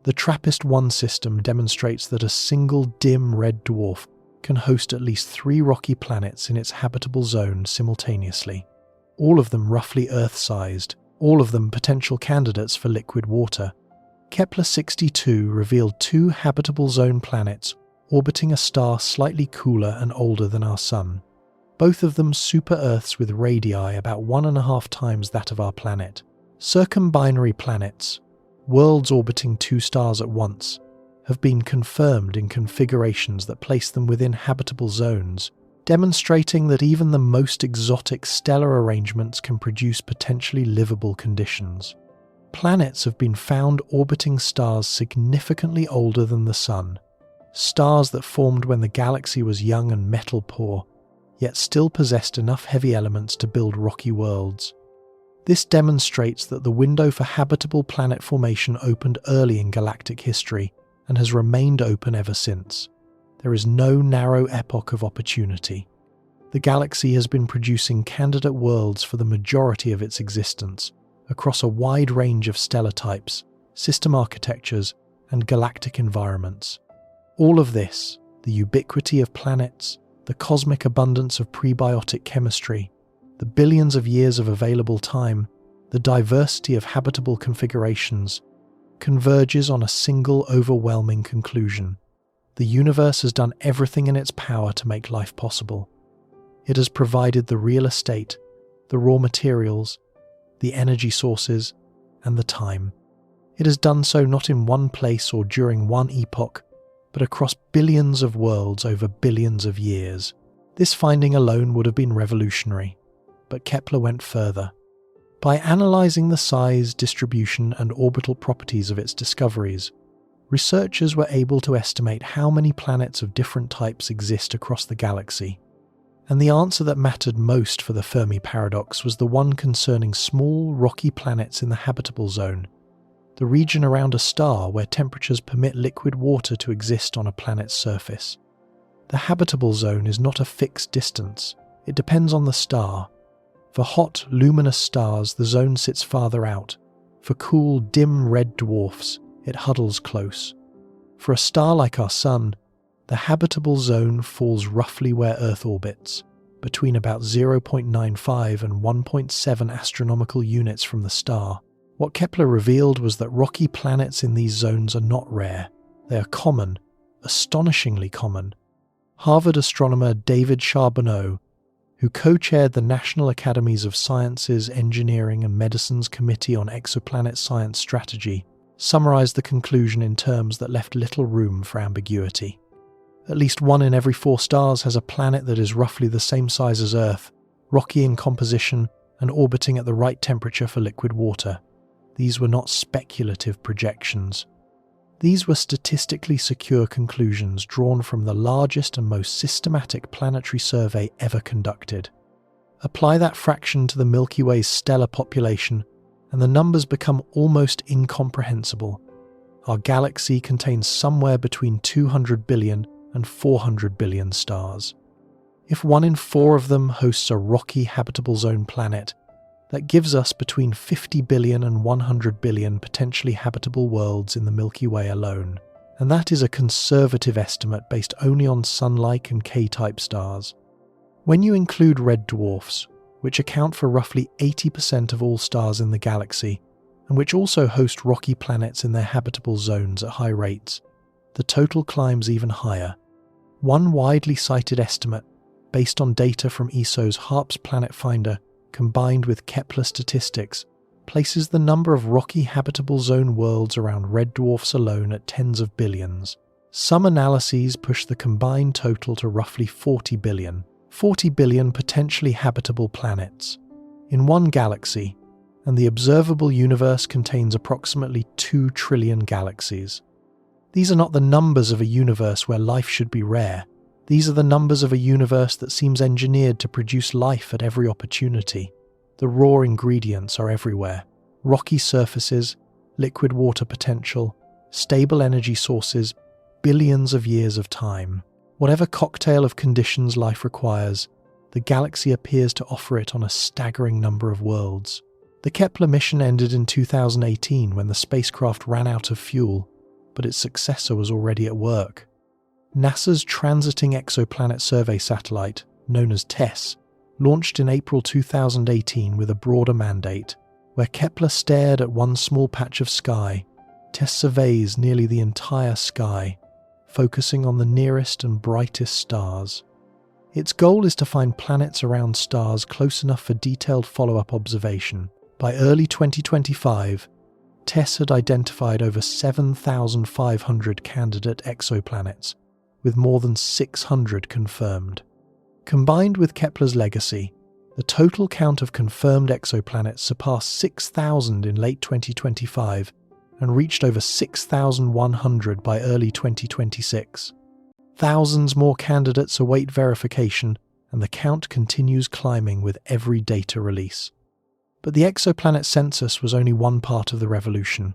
The TRAPPIST-1 system demonstrates that a single dim red dwarf can host at least 3 rocky planets in its habitable zone simultaneously, all of them roughly Earth-sized, all of them potential candidates for liquid water. Kepler-62 revealed 2 habitable zone planets orbiting a star slightly cooler and older than our Sun, both of them super-Earths with radii about 1.5 times that of our planet. Circumbinary planets, worlds orbiting 2 stars at once, have been confirmed in configurations that place them within habitable zones, demonstrating that even the most exotic stellar arrangements can produce potentially livable conditions. Planets have been found orbiting stars significantly older than the Sun, stars that formed when the galaxy was young and metal-poor, yet still possessed enough heavy elements to build rocky worlds. This demonstrates that the window for habitable planet formation opened early in galactic history and has remained open ever since. There is no narrow epoch of opportunity. The galaxy has been producing candidate worlds for the majority of its existence, across a wide range of stellar types, system architectures, and galactic environments. All of this, the ubiquity of planets, the cosmic abundance of prebiotic chemistry, the billions of years of available time, the diversity of habitable configurations, converges on a single overwhelming conclusion. The universe has done everything in its power to make life possible. It has provided the real estate, the raw materials, the energy sources, and the time. It has done so not in one place or during one epoch, but across billions of worlds over billions of years. This finding alone would have been revolutionary, but Kepler went further. By analysing the size, distribution, and orbital properties of its discoveries, researchers were able to estimate how many planets of different types exist across the galaxy. And the answer that mattered most for the Fermi paradox was the one concerning small, rocky planets in the habitable zone, the region around a star where temperatures permit liquid water to exist on a planet's surface. The habitable zone is not a fixed distance, it depends on the star. For hot, luminous stars, the zone sits farther out. For cool, dim red dwarfs, it huddles close. For a star like our Sun, the habitable zone falls roughly where Earth orbits, between about 0.95 and 1.7 astronomical units from the star. What Kepler revealed was that rocky planets in these zones are not rare. They are common, astonishingly common. Harvard astronomer David Charbonneau, who co-chaired the National Academies of Sciences, Engineering and Medicine's Committee on Exoplanet Science Strategy, summarized the conclusion in terms that left little room for ambiguity. At least 1 in every 4 stars has a planet that is roughly the same size as Earth, rocky in composition and orbiting at the right temperature for liquid water. These were not speculative projections. These were statistically secure conclusions drawn from the largest and most systematic planetary survey ever conducted. Apply that fraction to the Milky Way's stellar population, and the numbers become almost incomprehensible. Our galaxy contains somewhere between 200 billion and 400 billion stars. If 1 in 4 of them hosts a rocky habitable zone planet, that gives us between 50 billion and 100 billion potentially habitable worlds in the Milky Way alone, and that is a conservative estimate based only on Sun-like and K-type stars. When you include red dwarfs, which account for roughly 80% of all stars in the galaxy, and which also host rocky planets in their habitable zones at high rates, the total climbs even higher. One widely cited estimate, based on data from ESO's HARPS Planet Finder, combined with Kepler statistics, places the number of rocky habitable zone worlds around red dwarfs alone at tens of billions. Some analyses push the combined total to roughly 40 billion potentially habitable planets. In one galaxy, and the observable universe contains approximately 2 trillion galaxies. These are not the numbers of a universe where life should be rare. These are the numbers of a universe that seems engineered to produce life at every opportunity. The raw ingredients are everywhere. Rocky surfaces, liquid water potential, stable energy sources, billions of years of time. Whatever cocktail of conditions life requires, the galaxy appears to offer it on a staggering number of worlds. The Kepler mission ended in 2018 when the spacecraft ran out of fuel, but its successor was already at work. NASA's Transiting Exoplanet Survey satellite, known as TESS, launched in April 2018 with a broader mandate. Where Kepler stared at one small patch of sky, TESS surveys nearly the entire sky, focusing on the nearest and brightest stars. Its goal is to find planets around stars close enough for detailed follow-up observation. By early 2025, TESS had identified over 7,500 candidate exoplanets, with more than 600 confirmed. Combined with Kepler's legacy, the total count of confirmed exoplanets surpassed 6,000 in late 2025 and reached over 6,100 by early 2026. Thousands more candidates await verification, and the count continues climbing with every data release. But the exoplanet census was only one part of the revolution.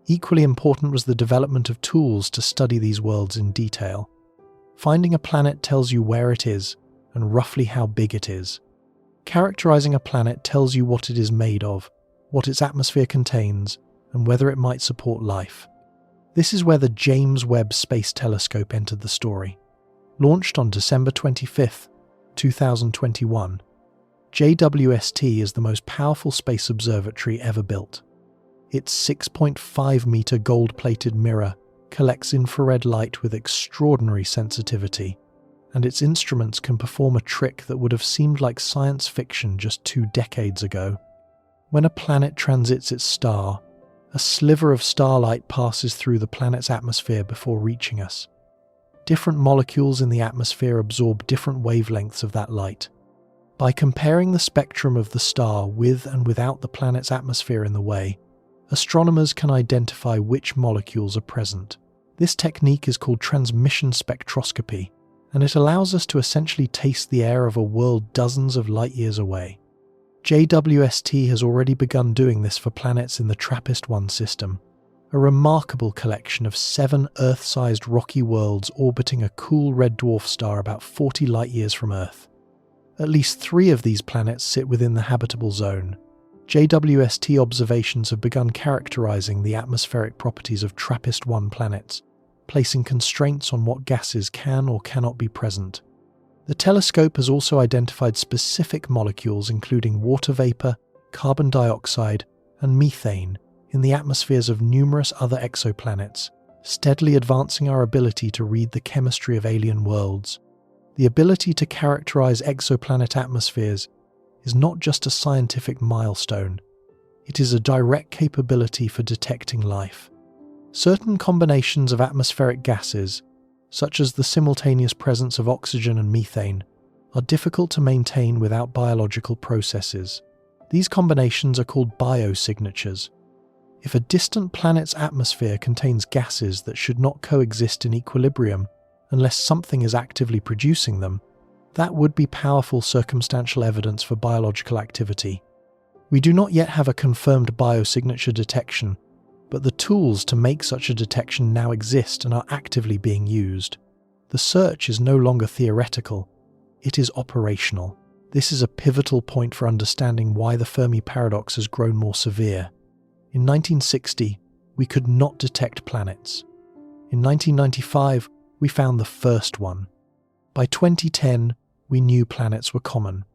Equally important was the development of tools to study these worlds in detail. Finding a planet tells you where it is and roughly how big it is. Characterizing a planet tells you what it is made of, what its atmosphere contains, and whether it might support life. This is where the James Webb Space Telescope entered the story. Launched on December 25, 2021, JWST is the most powerful space observatory ever built. Its 6.5-meter gold-plated mirror collects infrared light with extraordinary sensitivity, and its instruments can perform a trick that would have seemed like science fiction just 2 decades ago. When a planet transits its star, a sliver of starlight passes through the planet's atmosphere before reaching us. Different molecules in the atmosphere absorb different wavelengths of that light. By comparing the spectrum of the star with and without the planet's atmosphere in the way, astronomers can identify which molecules are present. This technique is called transmission spectroscopy, and it allows us to essentially taste the air of a world dozens of light years away. JWST has already begun doing this for planets in the TRAPPIST-1 system, a remarkable collection of 7 Earth-sized rocky worlds orbiting a cool red dwarf star about 40 light-years from Earth. At least 3 of these planets sit within the habitable zone. JWST observations have begun characterizing the atmospheric properties of TRAPPIST-1 planets, placing constraints on what gases can or cannot be present. The telescope has also identified specific molecules including water vapor, carbon dioxide, and methane in the atmospheres of numerous other exoplanets, steadily advancing our ability to read the chemistry of alien worlds. The ability to characterize exoplanet atmospheres is not just a scientific milestone, it is a direct capability for detecting life. Certain combinations of atmospheric gases, such as the simultaneous presence of oxygen and methane, are difficult to maintain without biological processes. These combinations are called biosignatures. If a distant planet's atmosphere contains gases that should not coexist in equilibrium unless something is actively producing them, that would be powerful circumstantial evidence for biological activity. We do not yet have a confirmed biosignature detection, but the tools to make such a detection now exist and are actively being used. The search is no longer theoretical, it is operational. This is a pivotal point for understanding why the Fermi paradox has grown more severe. In 1960, we could not detect planets. In 1995, we found the first one. By 2010, we knew planets were common.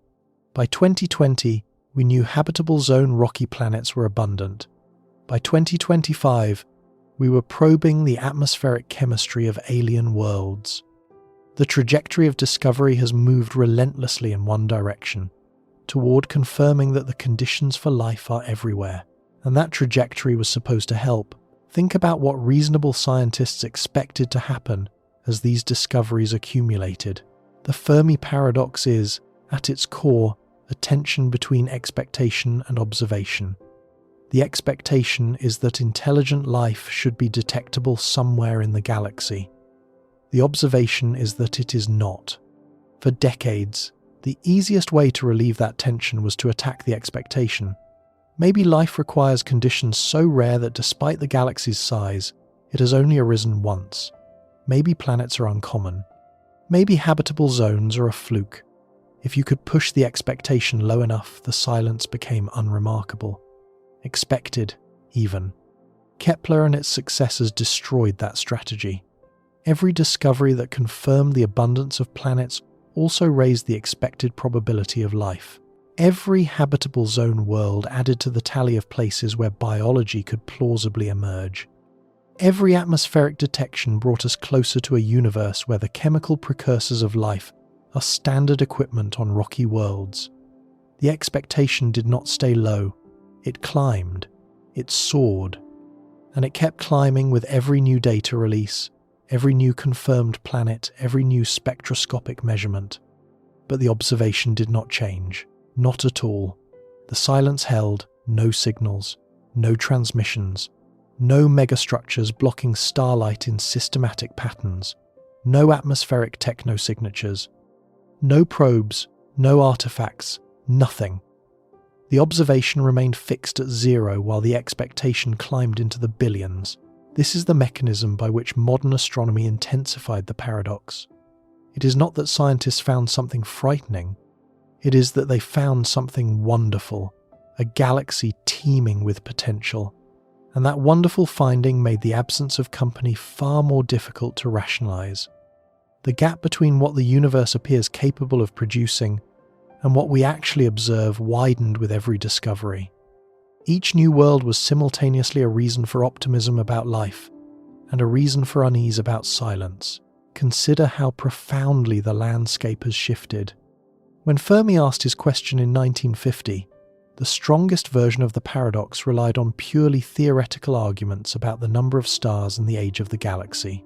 By 2020, we knew habitable zone rocky planets were abundant. By 2025, we were probing the atmospheric chemistry of alien worlds. The trajectory of discovery has moved relentlessly in one direction, toward confirming that the conditions for life are everywhere. And that trajectory was supposed to help. Think about what reasonable scientists expected to happen as these discoveries accumulated. The Fermi paradox is, at its core, a tension between expectation and observation. The expectation is that intelligent life should be detectable somewhere in the galaxy. The observation is that it is not. For decades, the easiest way to relieve that tension was to attack the expectation. Maybe life requires conditions so rare that despite the galaxy's size, it has only arisen once. Maybe planets are uncommon. Maybe habitable zones are a fluke. If you could push the expectation low enough, the silence became unremarkable. Expected, even. Kepler and its successors destroyed that strategy. Every discovery that confirmed the abundance of planets also raised the expected probability of life. Every habitable zone world added to the tally of places where biology could plausibly emerge. Every atmospheric detection brought us closer to a universe where the chemical precursors of life are standard equipment on rocky worlds. The expectation did not stay low. It climbed. It soared. And it kept climbing with every new data release, every new confirmed planet, every new spectroscopic measurement. But the observation did not change. Not at all. The silence held, no signals, no transmissions, no megastructures blocking starlight in systematic patterns, no atmospheric technosignatures, no probes, no artifacts, nothing. The observation remained fixed at zero while the expectation climbed into the billions. This is the mechanism by which modern astronomy intensified the paradox. It is not that scientists found something frightening. It is that they found something wonderful, a galaxy teeming with potential. And that wonderful finding made the absence of company far more difficult to rationalize. The gap between what the universe appears capable of producing and what we actually observe widened with every discovery. Each new world was simultaneously a reason for optimism about life and a reason for unease about silence. Consider how profoundly the landscape has shifted. When Fermi asked his question in 1950, the strongest version of the paradox relied on purely theoretical arguments about the number of stars and the age of the galaxy.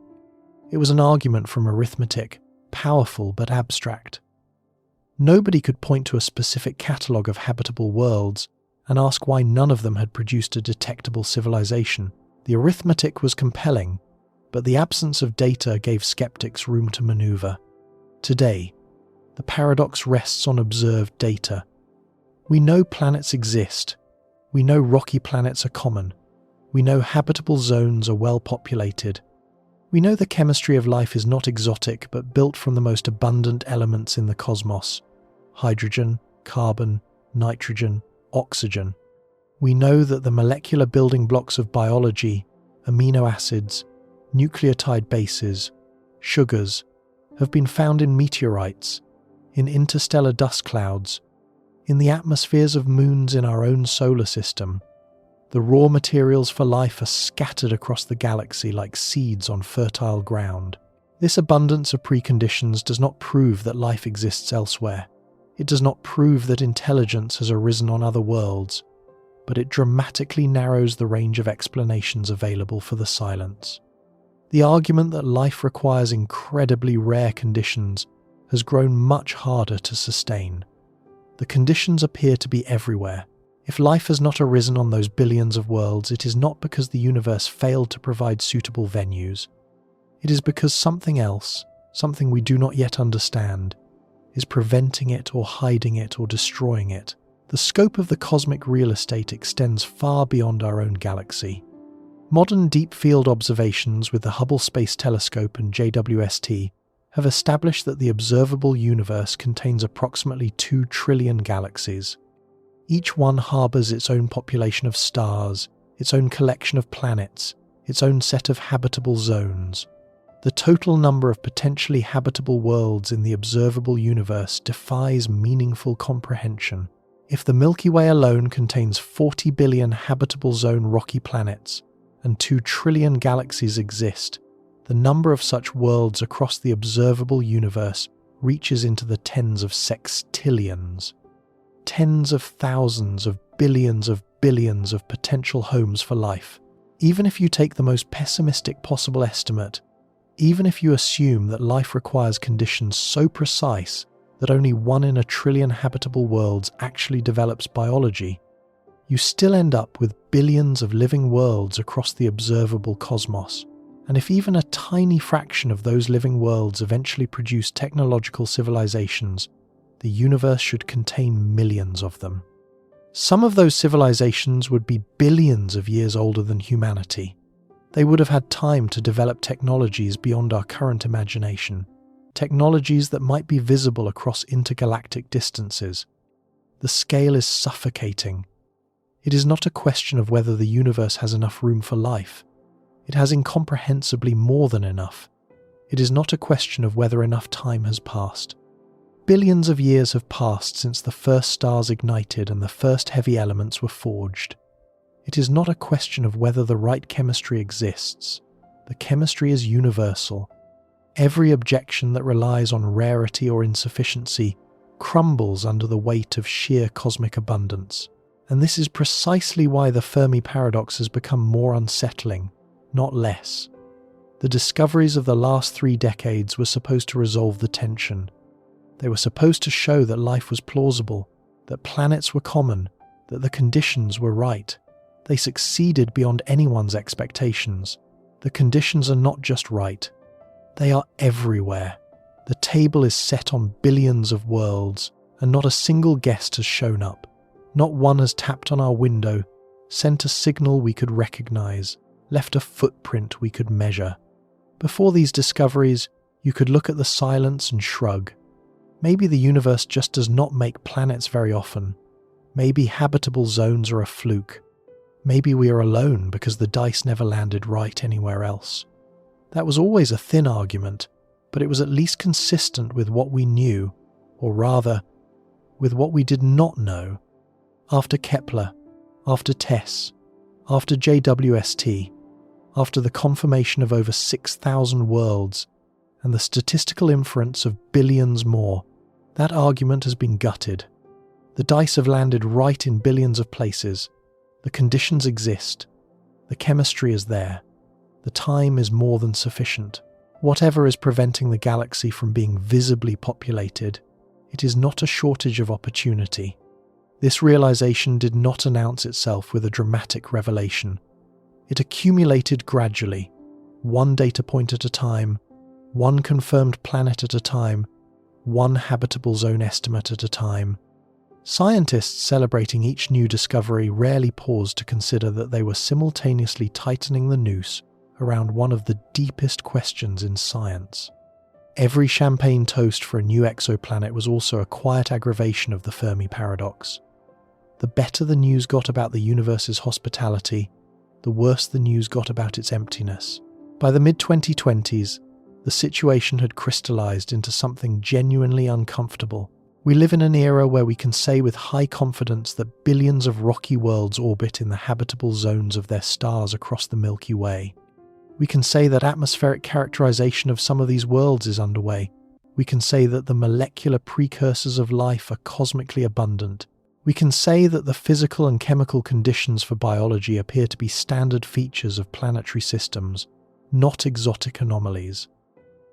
It was an argument from arithmetic, powerful but abstract. Nobody could point to a specific catalogue of habitable worlds and ask why none of them had produced a detectable civilization. The arithmetic was compelling, but the absence of data gave skeptics room to maneuver. Today, the paradox rests on observed data. We know planets exist. We know rocky planets are common. We know habitable zones are well populated. We know the chemistry of life is not exotic but built from the most abundant elements in the cosmos: hydrogen, carbon, nitrogen, oxygen. We know that the molecular building blocks of biology, amino acids, nucleotide bases, sugars, have been found in meteorites, in interstellar dust clouds, in the atmospheres of moons in our own solar system. The raw materials for life are scattered across the galaxy like seeds on fertile ground. This abundance of preconditions does not prove that life exists elsewhere. It does not prove that intelligence has arisen on other worlds, but it dramatically narrows the range of explanations available for the silence. The argument that life requires incredibly rare conditions has grown much harder to sustain. The conditions appear to be everywhere. If life has not arisen on those billions of worlds, it is not because the universe failed to provide suitable venues. It is because something else, something we do not yet understand, is preventing it or hiding it or destroying it. The scope of the cosmic real estate extends far beyond our own galaxy. Modern deep field observations with the Hubble Space Telescope and JWST have established that the observable universe contains approximately 2 trillion galaxies. Each one harbours its own population of stars, its own collection of planets, its own set of habitable zones. The total number of potentially habitable worlds in the observable universe defies meaningful comprehension. If the Milky Way alone contains 40 billion habitable zone rocky planets, and 2 trillion galaxies exist, the number of such worlds across the observable universe reaches into the tens of sextillions. Tens of thousands of billions of potential homes for life. Even if you take the most pessimistic possible estimate, even if you assume that life requires conditions so precise that only 1 in a trillion habitable worlds actually develops biology, you still end up with billions of living worlds across the observable cosmos. And if even a tiny fraction of those living worlds eventually produce technological civilizations, the universe should contain millions of them. Some of those civilizations would be billions of years older than humanity. They would have had time to develop technologies beyond our current imagination, technologies that might be visible across intergalactic distances. The scale is suffocating. It is not a question of whether the universe has enough room for life. It has incomprehensibly more than enough. It is not a question of whether enough time has passed. Billions of years have passed since the first stars ignited and the first heavy elements were forged. It is not a question of whether the right chemistry exists. The chemistry is universal. Every objection that relies on rarity or insufficiency crumbles under the weight of sheer cosmic abundance. And this is precisely why the Fermi paradox has become more unsettling, not less. The discoveries of the last 3 decades were supposed to resolve the tension. They were supposed to show that life was plausible, that planets were common, that the conditions were right. They succeeded beyond anyone's expectations. The conditions are not just right. They are everywhere. The table is set on billions of worlds, and not a single guest has shown up. Not one has tapped on our window, sent a signal we could recognize, left a footprint we could measure. Before these discoveries, you could look at the silence and shrug. Maybe the universe just does not make planets very often. Maybe habitable zones are a fluke. Maybe we are alone because the dice never landed right anywhere else. That was always a thin argument, but it was at least consistent with what we knew, or rather, with what we did not know. After Kepler, after TESS, after JWST, after the confirmation of over 6,000 worlds, and the statistical inference of billions more, that argument has been gutted. The dice have landed right in billions of places. The conditions exist. The chemistry is there. The time is more than sufficient. Whatever is preventing the galaxy from being visibly populated, it is not a shortage of opportunity. This realization did not announce itself with a dramatic revelation. It accumulated gradually, one data point at a time, one confirmed planet at a time, one habitable zone estimate at a time. Scientists celebrating each new discovery rarely pause to consider that they were simultaneously tightening the noose around one of the deepest questions in science. Every champagne toast for a new exoplanet was also a quiet aggravation of the Fermi paradox. The better the news got about the universe's hospitality, the worse the news got about its emptiness. By the mid-2020s, the situation had crystallized into something genuinely uncomfortable. We live in an era where we can say with high confidence that billions of rocky worlds orbit in the habitable zones of their stars across the Milky Way. We can say that atmospheric characterization of some of these worlds is underway. We can say that the molecular precursors of life are cosmically abundant. We can say that the physical and chemical conditions for biology appear to be standard features of planetary systems, not exotic anomalies.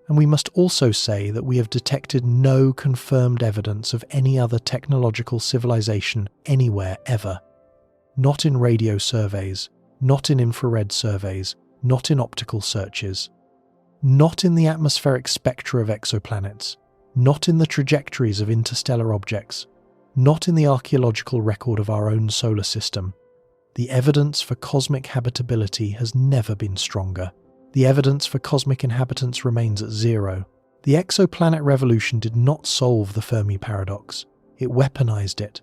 And we must also say that we have detected no confirmed evidence of any other technological civilization anywhere ever. Not in radio surveys, not in infrared surveys, not in optical searches, not in the atmospheric spectra of exoplanets, not in the trajectories of interstellar objects, not in the archaeological record of our own solar system. The evidence for cosmic habitability has never been stronger. The evidence for cosmic inhabitants remains at zero. The exoplanet revolution did not solve the Fermi paradox. It weaponized it.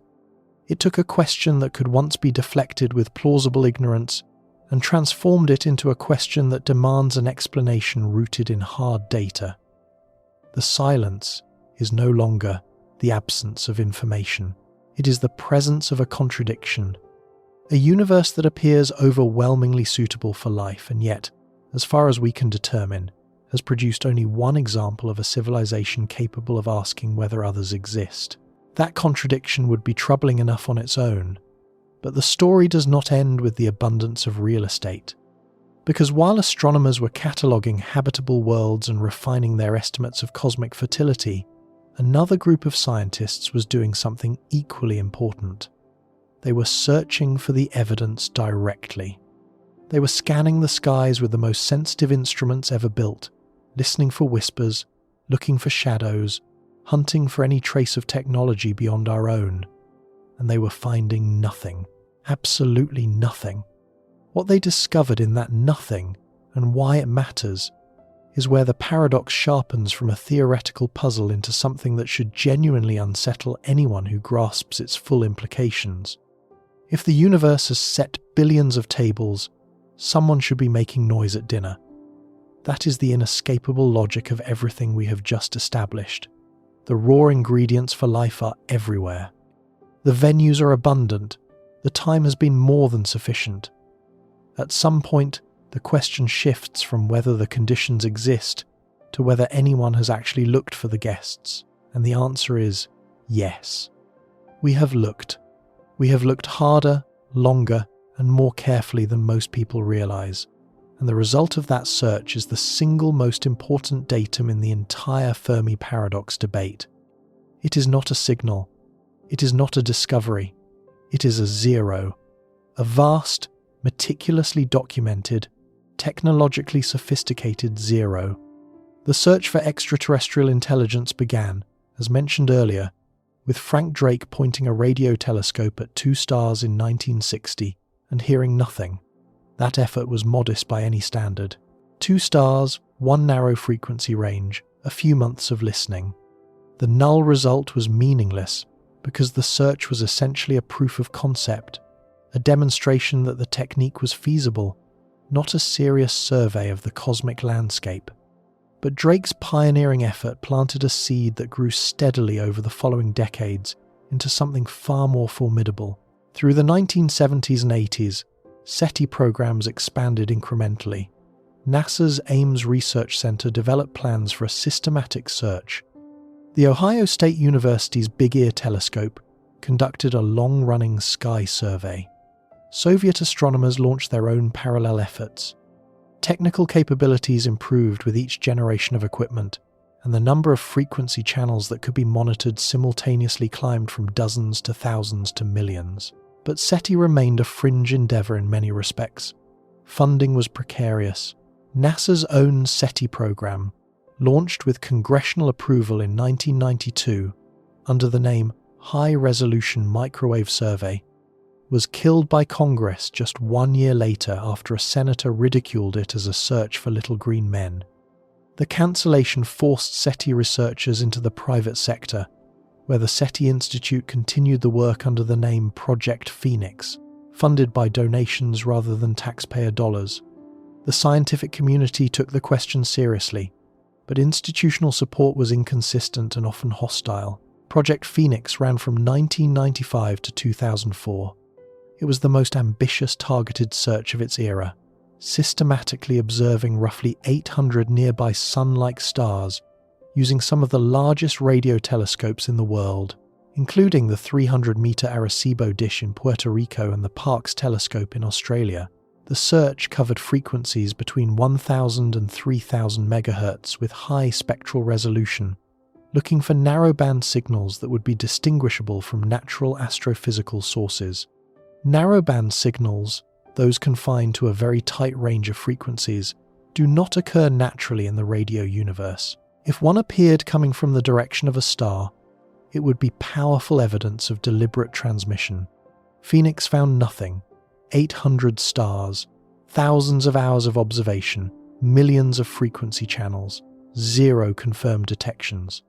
It took a question that could once be deflected with plausible ignorance and transformed it into a question that demands an explanation rooted in hard data. The silence is no longer the absence of information. It is the presence of a contradiction. A universe that appears overwhelmingly suitable for life and yet, as far as we can determine, has produced only one example of a civilization capable of asking whether others exist. That contradiction would be troubling enough on its own. But the story does not end with the abundance of real estate. Because while astronomers were cataloguing habitable worlds and refining their estimates of cosmic fertility, another group of scientists was doing something equally important. They were searching for the evidence directly. They were scanning the skies with the most sensitive instruments ever built, listening for whispers, looking for shadows, hunting for any trace of technology beyond our own. And they were finding nothing, absolutely nothing. What they discovered in that nothing, and why it matters, is where the paradox sharpens from a theoretical puzzle into something that should genuinely unsettle anyone who grasps its full implications. If the universe has set billions of tables, someone should be making noise at dinner. That is the inescapable logic of everything we have just established. The raw ingredients for life are everywhere. The venues are abundant. The time has been more than sufficient. At some point, the question shifts from whether the conditions exist to whether anyone has actually looked for the guests, and the answer is yes. We have looked. We have looked harder, longer, and more carefully than most people realize, and the result of that search is the single most important datum in the entire Fermi paradox debate. It is not a signal. It is not a discovery. It is a zero. A vast, meticulously documented, technologically sophisticated zero. The search for extraterrestrial intelligence began, as mentioned earlier, with Frank Drake pointing a radio telescope at two stars in 1960 and hearing nothing. That effort was modest by any standard. 2 stars, 1 narrow frequency range, a few months of listening. The null result was meaningless because the search was essentially a proof of concept, a demonstration that the technique was feasible, not a serious survey of the cosmic landscape. But Drake's pioneering effort planted a seed that grew steadily over the following decades into something far more formidable. Through the 1970s and 80s, SETI programs expanded incrementally. NASA's Ames Research Center developed plans for a systematic search. The Ohio State University's Big Ear Telescope conducted a long-running sky survey. Soviet astronomers launched their own parallel efforts. Technical capabilities improved with each generation of equipment, and the number of frequency channels that could be monitored simultaneously climbed from dozens to thousands to millions. But SETI remained a fringe endeavour in many respects. Funding was precarious. NASA's own SETI program, launched with congressional approval in 1992 under the name High Resolution Microwave Survey, was killed by Congress just 1 year later after a senator ridiculed it as a search for little green men. The cancellation forced SETI researchers into the private sector, where the SETI Institute continued the work under the name Project Phoenix, funded by donations rather than taxpayer dollars. The scientific community took the question seriously, but institutional support was inconsistent and often hostile. Project Phoenix ran from 1995 to 2004. It was the most ambitious targeted search of its era, systematically observing roughly 800 nearby sun-like stars using some of the largest radio telescopes in the world, including the 300-metre Arecibo dish in Puerto Rico and the Parkes telescope in Australia. The search covered frequencies between 1,000 and 3,000 MHz with high spectral resolution, looking for narrowband signals that would be distinguishable from natural astrophysical sources. Narrowband signals, those confined to a very tight range of frequencies, do not occur naturally in the radio universe. If one appeared coming from the direction of a star, it would be powerful evidence of deliberate transmission. Phoenix found nothing. 800 stars, thousands of hours of observation, millions of frequency channels, 0 confirmed detections.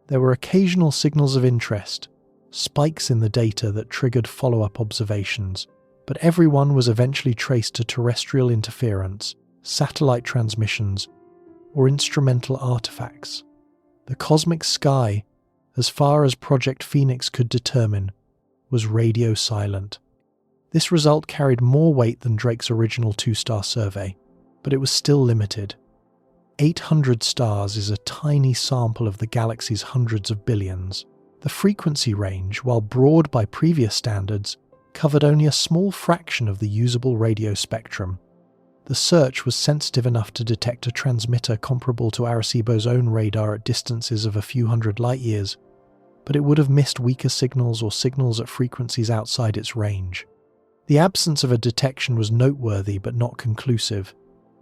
There were occasional signals of interest, spikes in the data that triggered follow-up observations, but every one was eventually traced to terrestrial interference, satellite transmissions, or instrumental artifacts. The cosmic sky, as far as Project Phoenix could determine, was radio silent. This result carried more weight than Drake's original 2-star survey, but it was still limited. 800 stars is a tiny sample of the galaxy's hundreds of billions. The frequency range, while broad by previous standards, covered only a small fraction of the usable radio spectrum. The search was sensitive enough to detect a transmitter comparable to Arecibo's own radar at distances of a few hundred light-years, but it would have missed weaker signals or signals at frequencies outside its range. The absence of a detection was noteworthy but not conclusive.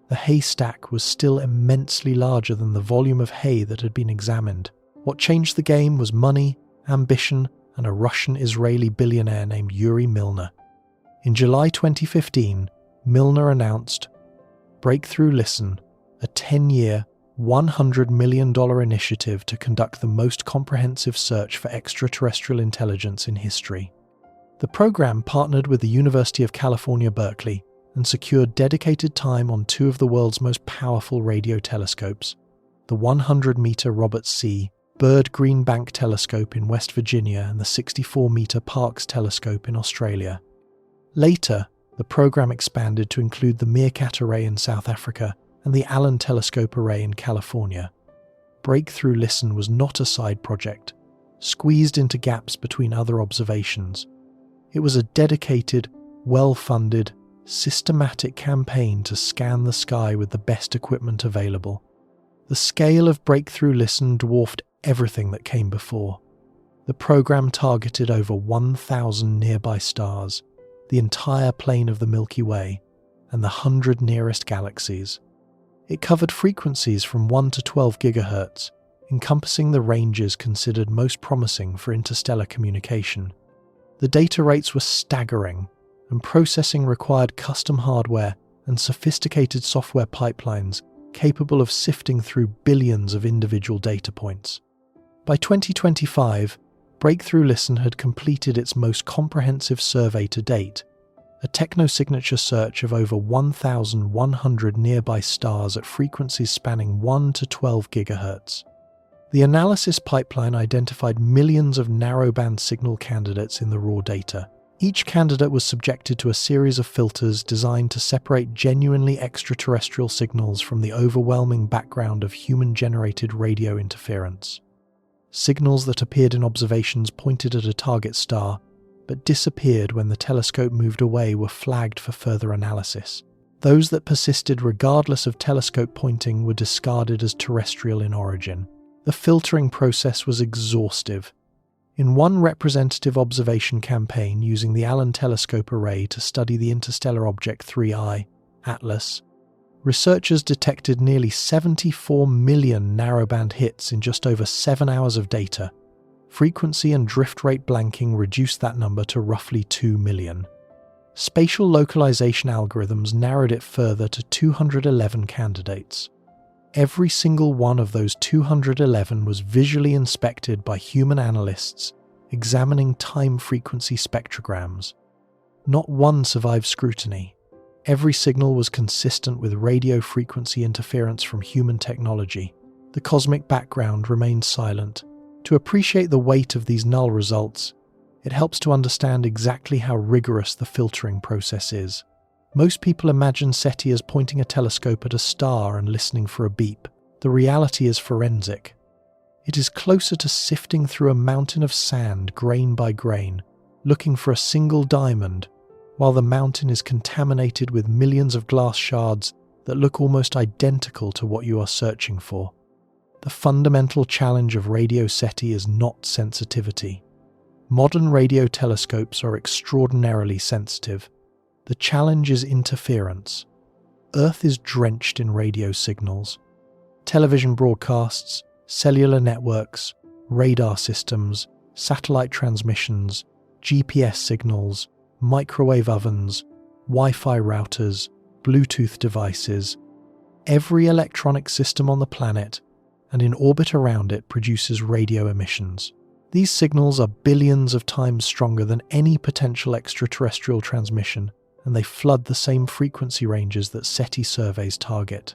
The haystack was still immensely larger than the volume of hay that had been examined. What changed the game was money, ambition, and a Russian-Israeli billionaire named Yuri Milner. In July 2015, Milner announced Breakthrough Listen, a 10-year, $100 million initiative to conduct the most comprehensive search for extraterrestrial intelligence in history. The program partnered with the University of California, Berkeley, and secured dedicated time on two of the world's most powerful radio telescopes, the 100-meter Robert C. Byrd Green Bank Telescope in West Virginia and the 64-meter Parkes Telescope in Australia. Later, the program expanded to include the Meerkat Array in South Africa and the Allen Telescope Array in California. Breakthrough Listen was not a side project, squeezed into gaps between other observations. It was a dedicated, well-funded, systematic campaign to scan the sky with the best equipment available. The scale of Breakthrough Listen dwarfed everything that came before. The program targeted over 1,000 nearby stars, the entire plane of the Milky Way, and the 100 nearest galaxies. It covered frequencies from 1 to 12 gigahertz, encompassing the ranges considered most promising for interstellar communication. The data rates were staggering, and processing required custom hardware and sophisticated software pipelines capable of sifting through billions of individual data points. By 2025, Breakthrough Listen had completed its most comprehensive survey to date, a technosignature search of over 1,100 nearby stars at frequencies spanning 1 to 12 gigahertz. The analysis pipeline identified millions of narrowband signal candidates in the raw data. Each candidate was subjected to a series of filters designed to separate genuinely extraterrestrial signals from the overwhelming background of human-generated radio interference. Signals that appeared in observations pointed at a target star, but disappeared when the telescope moved away were flagged for further analysis. Those that persisted regardless of telescope pointing were discarded as terrestrial in origin. The filtering process was exhaustive. In one representative observation campaign using the Allen Telescope Array to study the interstellar object 3I, Atlas, researchers detected nearly 74 million narrowband hits in just over 7 hours of data. Frequency and drift rate blanking reduced that number to roughly 2 million. Spatial localization algorithms narrowed it further to 211 candidates. Every single one of those 211 was visually inspected by human analysts examining time-frequency spectrograms. Not one survived scrutiny. Every signal was consistent with radio frequency interference from human technology. The cosmic background remained silent. To appreciate the weight of these null results, it helps to understand exactly how rigorous the filtering process is. Most people imagine SETI as pointing a telescope at a star and listening for a beep. The reality is forensic. It is closer to sifting through a mountain of sand grain by grain, looking for a single diamond, while the mountain is contaminated with millions of glass shards that look almost identical to what you are searching for. The fundamental challenge of radio SETI is not sensitivity. Modern radio telescopes are extraordinarily sensitive. The challenge is interference. Earth is drenched in radio signals. Television broadcasts, cellular networks, radar systems, satellite transmissions, GPS signals, microwave ovens, Wi-Fi routers, Bluetooth devices. Every electronic system on the planet and in orbit around it produces radio emissions. These signals are billions of times stronger than any potential extraterrestrial transmission, and they flood the same frequency ranges that SETI surveys target.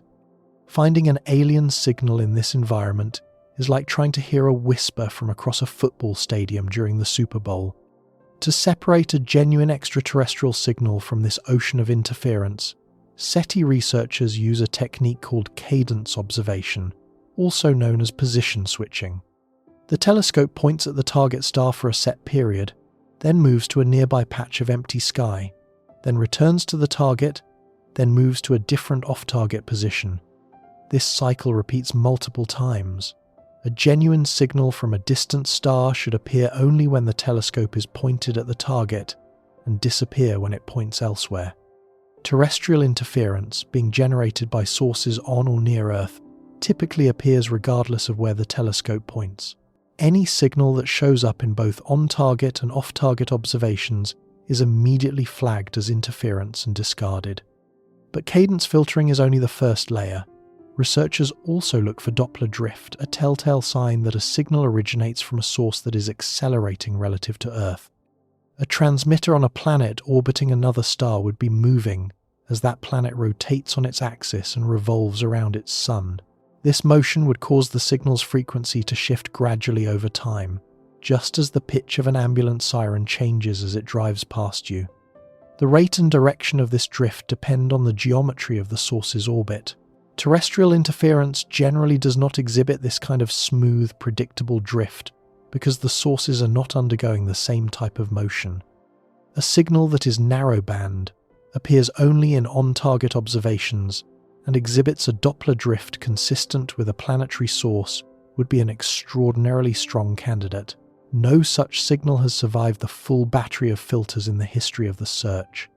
Finding an alien signal in this environment is like trying to hear a whisper from across a football stadium during the Super Bowl. To separate a genuine extraterrestrial signal from this ocean of interference, SETI researchers use a technique called cadence observation, also known as position switching. The telescope points at the target star for a set period, then moves to a nearby patch of empty sky, then returns to the target, then moves to a different off-target position. This cycle repeats multiple times. A genuine signal from a distant star should appear only when the telescope is pointed at the target and disappear when it points elsewhere. Terrestrial interference, being generated by sources on or near Earth, typically appears regardless of where the telescope points. Any signal that shows up in both on-target and off-target observations is immediately flagged as interference and discarded. But cadence filtering is only the first layer. Researchers also look for Doppler drift, a telltale sign that a signal originates from a source that is accelerating relative to Earth. A transmitter on a planet orbiting another star would be moving as that planet rotates on its axis and revolves around its sun. This motion would cause the signal's frequency to shift gradually over time, just as the pitch of an ambulance siren changes as it drives past you. The rate and direction of this drift depend on the geometry of the source's orbit. Terrestrial interference generally does not exhibit this kind of smooth, predictable drift because the sources are not undergoing the same type of motion. A signal that is narrowband appears only in on-target observations and exhibits a Doppler drift consistent with a planetary source would be an extraordinarily strong candidate. No such signal has survived the full battery of filters in the history of the search.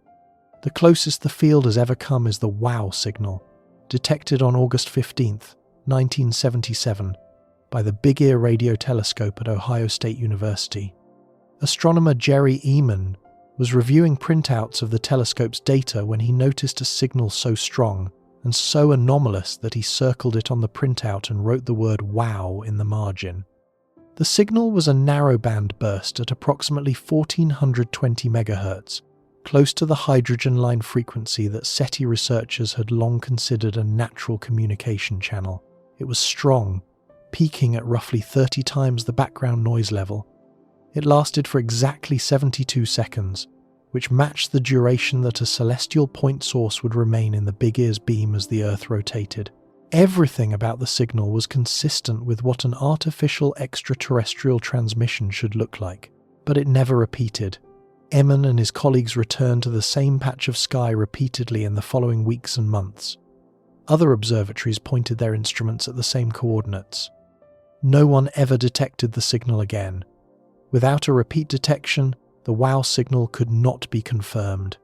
The closest the field has ever come is the WOW signal, detected on August 15, 1977, by the Big Ear radio telescope at Ohio State University. Astronomer Jerry Ehman was reviewing printouts of the telescope's data when he noticed a signal so strong and so anomalous that he circled it on the printout and wrote the word WOW in the margin. The signal was a narrowband burst at approximately 1420 MHz, close to the hydrogen line frequency that SETI researchers had long considered a natural communication channel. It was strong, peaking at roughly 30 times the background noise level. It lasted for exactly 72 seconds, which matched the duration that a celestial point source would remain in the Big Ear's beam as the Earth rotated. Everything about the signal was consistent with what an artificial extraterrestrial transmission should look like, but it never repeated. Ehman and his colleagues returned to the same patch of sky repeatedly in the following weeks and months. Other observatories pointed their instruments at the same coordinates. No one ever detected the signal again. Without a repeat detection, the WOW signal could not be confirmed.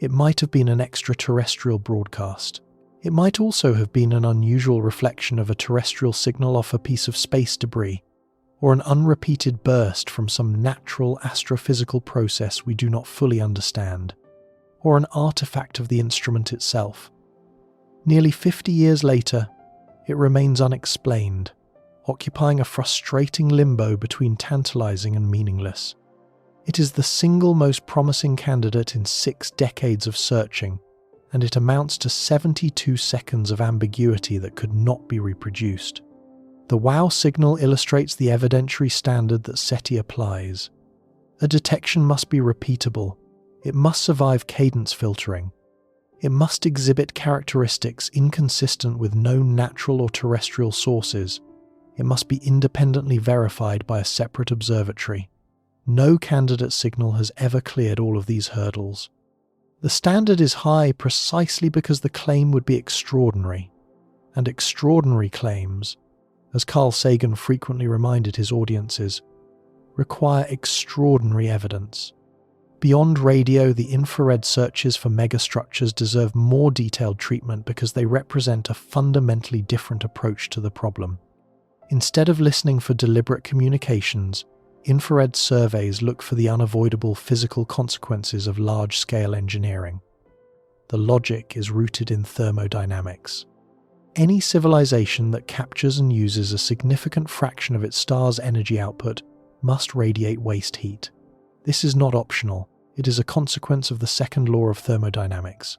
It might have been an extraterrestrial broadcast. It might also have been an unusual reflection of a terrestrial signal off a piece of space debris, or an unrepeated burst from some natural astrophysical process we do not fully understand, or an artifact of the instrument itself. Nearly 50 years later, it remains unexplained, occupying a frustrating limbo between tantalizing and meaningless. It is the single most promising candidate in 6 decades of searching, and it amounts to 72 seconds of ambiguity that could not be reproduced. The WOW signal illustrates the evidentiary standard that SETI applies. A detection must be repeatable. It must survive cadence filtering. It must exhibit characteristics inconsistent with known natural or terrestrial sources. It must be independently verified by a separate observatory. No candidate signal has ever cleared all of these hurdles. The standard is high precisely because the claim would be extraordinary. And extraordinary claims, as Carl Sagan frequently reminded his audiences, require extraordinary evidence. Beyond radio, the infrared searches for megastructures deserve more detailed treatment because they represent a fundamentally different approach to the problem. Instead of listening for deliberate communications, infrared surveys look for the unavoidable physical consequences of large-scale engineering. The logic is rooted in thermodynamics. Any civilization that captures and uses a significant fraction of its star's energy output must radiate waste heat. This is not optional. It is a consequence of the second law of thermodynamics.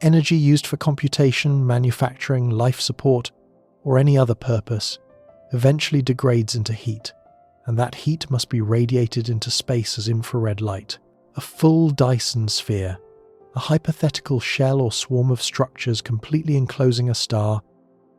Energy used for computation, manufacturing, life support, or any other purpose eventually degrades into heat, and that heat must be radiated into space as infrared light. A full Dyson sphere, a hypothetical shell or swarm of structures completely enclosing a star,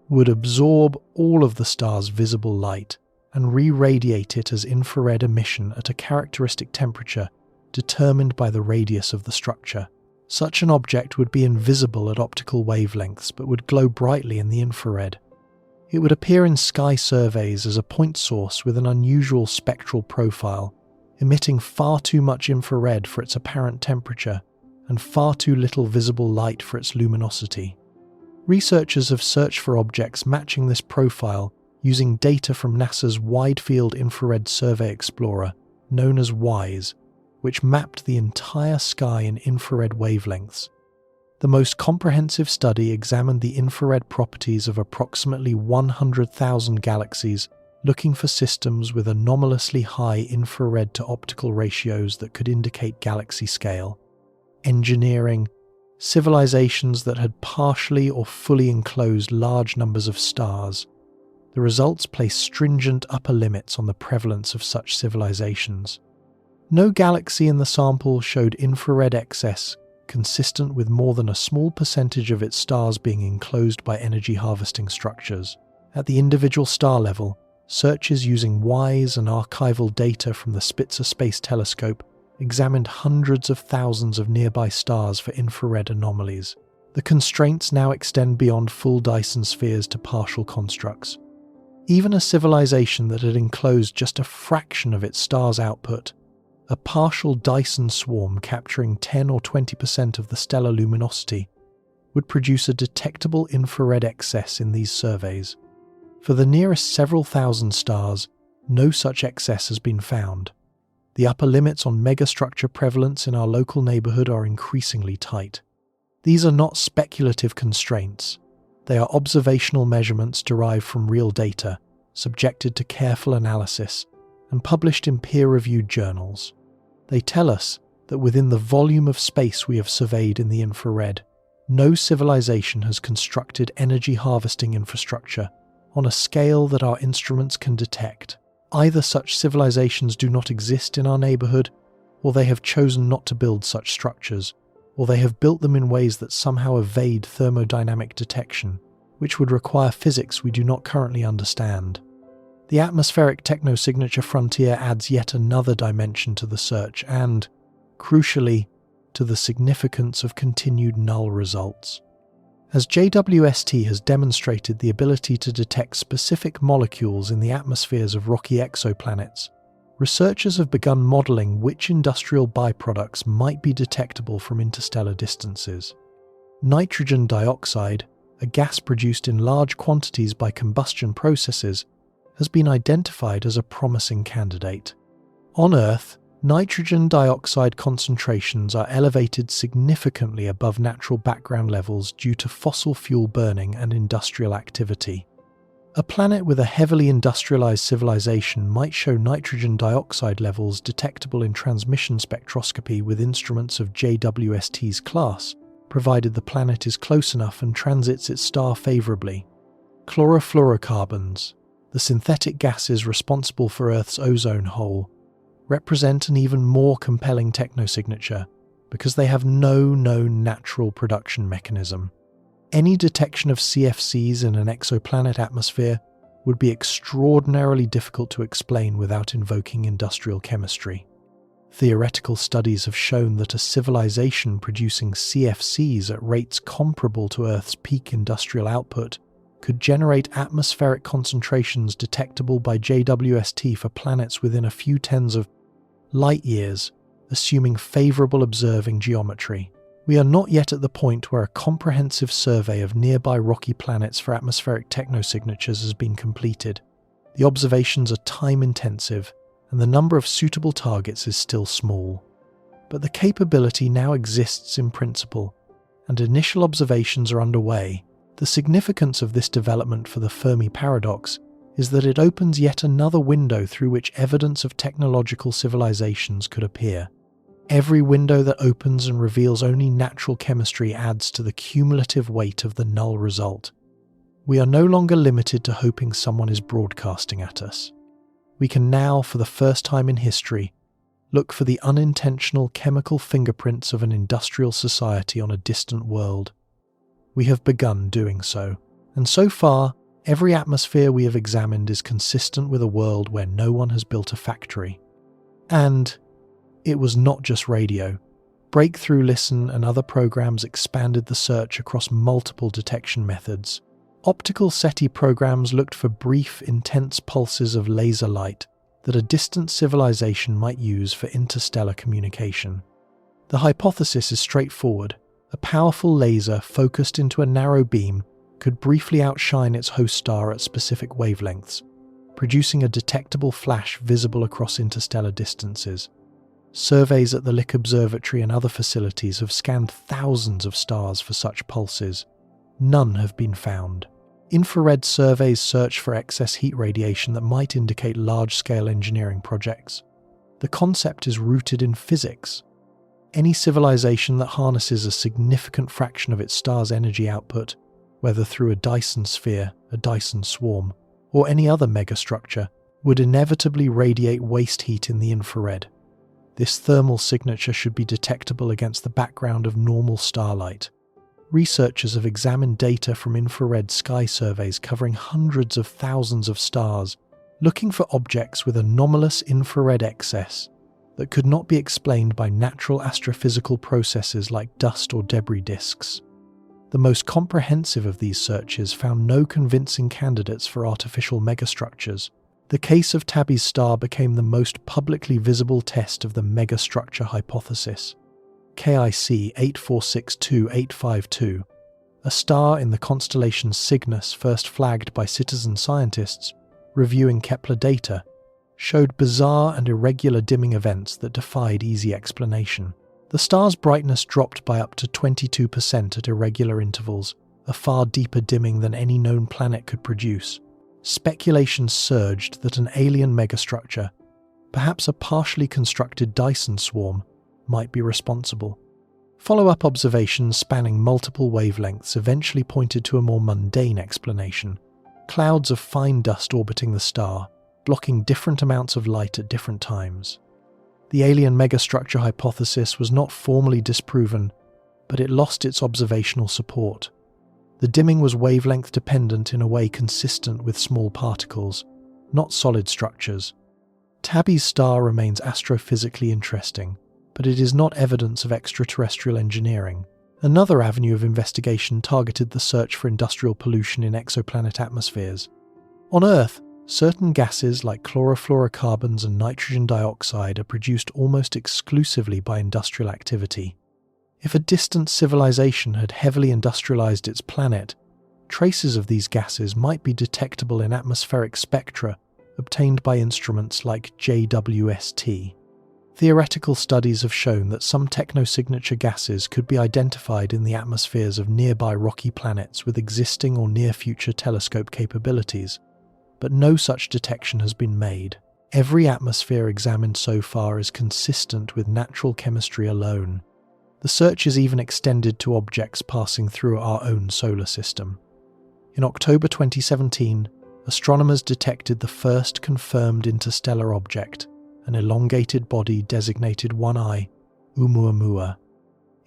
would absorb all of the star's visible light and re-radiate it as infrared emission at a characteristic temperature determined by the radius of the structure. Such an object would be invisible at optical wavelengths but would glow brightly in the infrared. It would appear in sky surveys as a point source with an unusual spectral profile, emitting far too much infrared for its apparent temperature and far too little visible light for its luminosity. Researchers have searched for objects matching this profile using data from NASA's Wide Field Infrared Survey Explorer, known as WISE, which mapped the entire sky in infrared wavelengths. The most comprehensive study examined the infrared properties of approximately 100,000 galaxies, looking for systems with anomalously high infrared to optical ratios that could indicate galaxy scale, engineering, civilizations that had partially or fully enclosed large numbers of stars. The results place stringent upper limits on the prevalence of such civilizations. No galaxy in the sample showed infrared excess consistent with more than a small percentage of its stars being enclosed by energy-harvesting structures. At the individual star level, searches using WISE and archival data from the Spitzer Space Telescope examined hundreds of thousands of nearby stars for infrared anomalies. The constraints now extend beyond full Dyson spheres to partial constructs. Even a civilization that had enclosed just a fraction of its star's output, a partial Dyson swarm capturing 10 or 20% of the stellar luminosity, would produce a detectable infrared excess in these surveys. For the nearest several thousand stars, no such excess has been found. The upper limits on megastructure prevalence in our local neighborhood are increasingly tight. These are not speculative constraints. They are observational measurements derived from real data, subjected to careful analysis, and published in peer-reviewed journals. They tell us that within the volume of space we have surveyed in the infrared, no civilization has constructed energy harvesting infrastructure on a scale that our instruments can detect. Either such civilizations do not exist in our neighborhood, or they have chosen not to build such structures, or they have built them in ways that somehow evade thermodynamic detection, which would require physics we do not currently understand. The atmospheric technosignature frontier adds yet another dimension to the search and, crucially, to the significance of continued null results. As JWST has demonstrated the ability to detect specific molecules in the atmospheres of rocky exoplanets, researchers have begun modelling which industrial byproducts might be detectable from interstellar distances. Nitrogen dioxide, a gas produced in large quantities by combustion processes, has been identified as a promising candidate. On Earth, nitrogen dioxide concentrations are elevated significantly above natural background levels due to fossil fuel burning and industrial activity. A planet with a heavily industrialized civilization might show nitrogen dioxide levels detectable in transmission spectroscopy with instruments of JWST's class, provided the planet is close enough and transits its star favorably. Chlorofluorocarbons, the synthetic gases responsible for Earth's ozone hole, represent an even more compelling technosignature because they have no known natural production mechanism. Any detection of CFCs in an exoplanet atmosphere would be extraordinarily difficult to explain without invoking industrial chemistry. Theoretical studies have shown that a civilization producing CFCs at rates comparable to Earth's peak industrial output could generate atmospheric concentrations detectable by JWST for planets within a few tens of light years, assuming favourable observing geometry. We are not yet at the point where a comprehensive survey of nearby rocky planets for atmospheric technosignatures has been completed. The observations are time-intensive, and the number of suitable targets is still small. But the capability now exists in principle, and initial observations are underway. The significance of this development for the Fermi paradox is that it opens yet another window through which evidence of technological civilizations could appear. Every window that opens and reveals only natural chemistry adds to the cumulative weight of the null result. We are no longer limited to hoping someone is broadcasting at us. We can now, for the first time in history, look for the unintentional chemical fingerprints of an industrial society on a distant world. We have begun doing so, and so far, every atmosphere we have examined is consistent with a world where no one has built a factory. And it was not just radio. Breakthrough Listen and other programs expanded the search across multiple detection methods. Optical SETI programs looked for brief, intense pulses of laser light that a distant civilization might use for interstellar communication. The hypothesis is straightforward. A powerful laser focused into a narrow beam could briefly outshine its host star at specific wavelengths, producing a detectable flash visible across interstellar distances. Surveys at the Lick Observatory and other facilities have scanned thousands of stars for such pulses. None have been found. Infrared surveys search for excess heat radiation that might indicate large-scale engineering projects. The concept is rooted in physics. Any civilization that harnesses a significant fraction of its star's energy output, whether through a Dyson sphere, a Dyson swarm, or any other megastructure, would inevitably radiate waste heat in the infrared. This thermal signature should be detectable against the background of normal starlight. Researchers have examined data from infrared sky surveys covering hundreds of thousands of stars, looking for objects with anomalous infrared excess that could not be explained by natural astrophysical processes like dust or debris disks. The most comprehensive of these searches found no convincing candidates for artificial megastructures. The case of Tabby's star became the most publicly visible test of the megastructure hypothesis. KIC 8462852, a star in the constellation Cygnus first flagged by citizen scientists reviewing Kepler data, showed bizarre and irregular dimming events that defied easy explanation. The star's brightness dropped by up to 22% at irregular intervals, a far deeper dimming than any known planet could produce. Speculation surged that an alien megastructure, perhaps a partially constructed Dyson swarm, might be responsible. Follow-up observations spanning multiple wavelengths eventually pointed to a more mundane explanation: clouds of fine dust orbiting the star, blocking different amounts of light at different times. The alien megastructure hypothesis was not formally disproven, but it lost its observational support. The dimming was wavelength dependent in a way consistent with small particles, not solid structures. Tabby's star remains astrophysically interesting, but it is not evidence of extraterrestrial engineering. Another avenue of investigation targeted the search for industrial pollution in exoplanet atmospheres. On Earth, certain gases like chlorofluorocarbons and nitrogen dioxide are produced almost exclusively by industrial activity. If a distant civilization had heavily industrialized its planet, traces of these gases might be detectable in atmospheric spectra obtained by instruments like JWST. Theoretical studies have shown that some technosignature gases could be identified in the atmospheres of nearby rocky planets with existing or near-future telescope capabilities, but no such detection has been made. Every atmosphere examined so far is consistent with natural chemistry alone. The search is even extended to objects passing through our own solar system. In October 2017, astronomers detected the first confirmed interstellar object, an elongated body designated 1I, Oumuamua.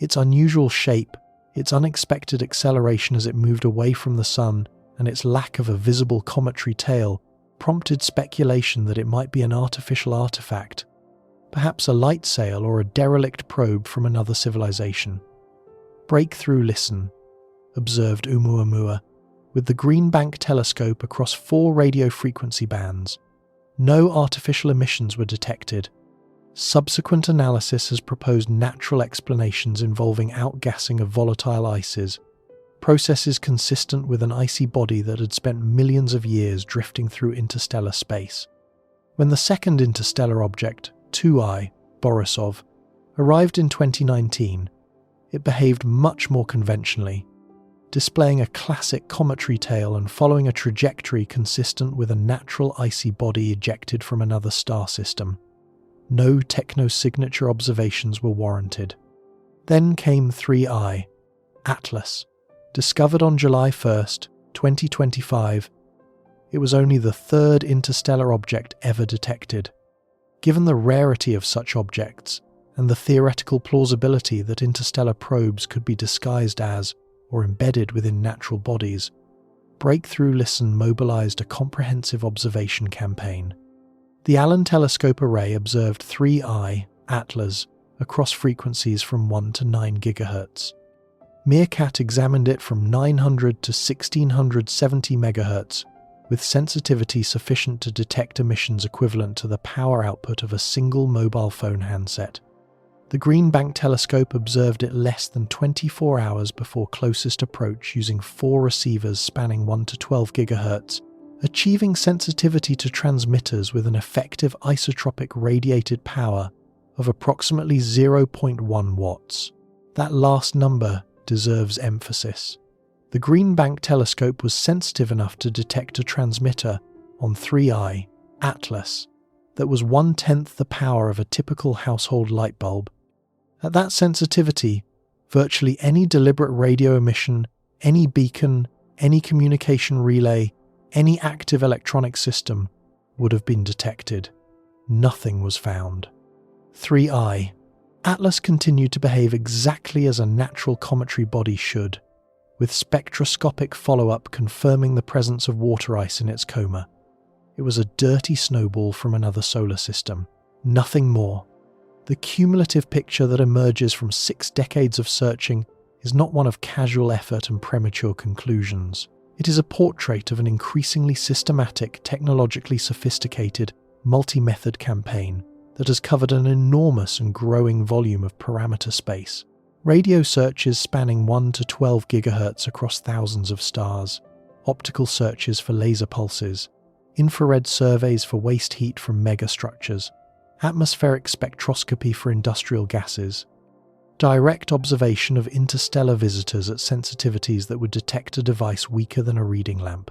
Its unusual shape, its unexpected acceleration as it moved away from the Sun, and its lack of a visible cometary tail prompted speculation that it might be an artificial artifact, perhaps a light sail or a derelict probe from another civilization. Breakthrough listen, observed Oumuamua, with the Green Bank telescope across 4 radio frequency bands. No artificial emissions were detected. Subsequent analysis has proposed natural explanations involving outgassing of volatile ices, processes consistent with an icy body that had spent millions of years drifting through interstellar space. When the second interstellar object, 2I, Borisov, arrived in 2019, it behaved much more conventionally, displaying a classic cometary tail and following a trajectory consistent with a natural icy body ejected from another star system. No technosignature observations were warranted. Then came 3I, Atlas. Discovered on July 1st, 2025, it was only the third interstellar object ever detected. Given the rarity of such objects, and the theoretical plausibility that interstellar probes could be disguised as, or embedded within natural bodies, Breakthrough Listen mobilized a comprehensive observation campaign. The Allen Telescope Array observed 3I, Atlas, across frequencies from 1 to 9 GHz. Meerkat examined it from 900 to 1670 MHz, with sensitivity sufficient to detect emissions equivalent to the power output of a single mobile phone handset. The Green Bank telescope observed it less than 24 hours before closest approach using 4 receivers spanning 1 to 12 GHz, achieving sensitivity to transmitters with an effective isotropic radiated power of approximately 0.1 watts. That last number deserves emphasis. The Green Bank telescope was sensitive enough to detect a transmitter on 3I, Atlas, that was 1/10 the power of a typical household light bulb. At that sensitivity, virtually any deliberate radio emission, any beacon, any communication relay, any active electronic system would have been detected. Nothing was found. 3I. Atlas continued to behave exactly as a natural cometary body should, with spectroscopic follow-up confirming the presence of water ice in its coma. It was a dirty snowball from another solar system. Nothing more. The cumulative picture that emerges from 6 decades of searching is not one of casual effort and premature conclusions. It is a portrait of an increasingly systematic, technologically sophisticated, multi-method campaign that has covered an enormous and growing volume of parameter space. Radio searches spanning 1 to 12 GHz across thousands of stars, optical searches for laser pulses, infrared surveys for waste heat from megastructures, atmospheric spectroscopy for industrial gases, direct observation of interstellar visitors at sensitivities that would detect a device weaker than a reading lamp,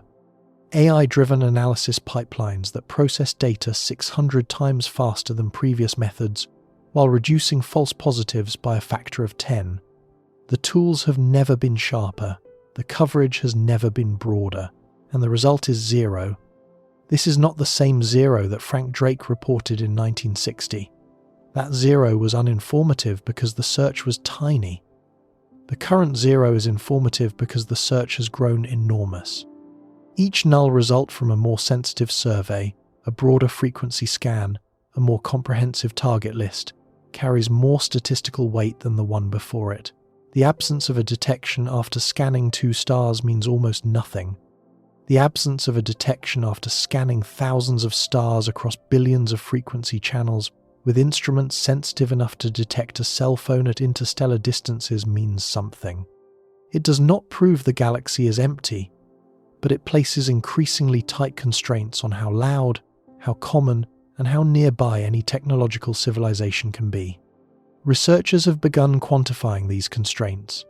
AI-driven analysis pipelines that process data 600 times faster than previous methods while reducing false positives by a factor of 10. The tools have never been sharper, the coverage has never been broader, and the result is zero. This is not the same zero that Frank Drake reported in 1960. That zero was uninformative because the search was tiny. The current zero is informative because the search has grown enormous. Each null result from a more sensitive survey, a broader frequency scan, a more comprehensive target list, carries more statistical weight than the one before it. The absence of a detection after scanning 2 stars means almost nothing. The absence of a detection after scanning thousands of stars across billions of frequency channels with instruments sensitive enough to detect a cell phone at interstellar distances means something. It does not prove the galaxy is empty, but it places increasingly tight constraints on how loud, how common, and how nearby any technological civilization can be. Researchers have begun quantifying these constraints.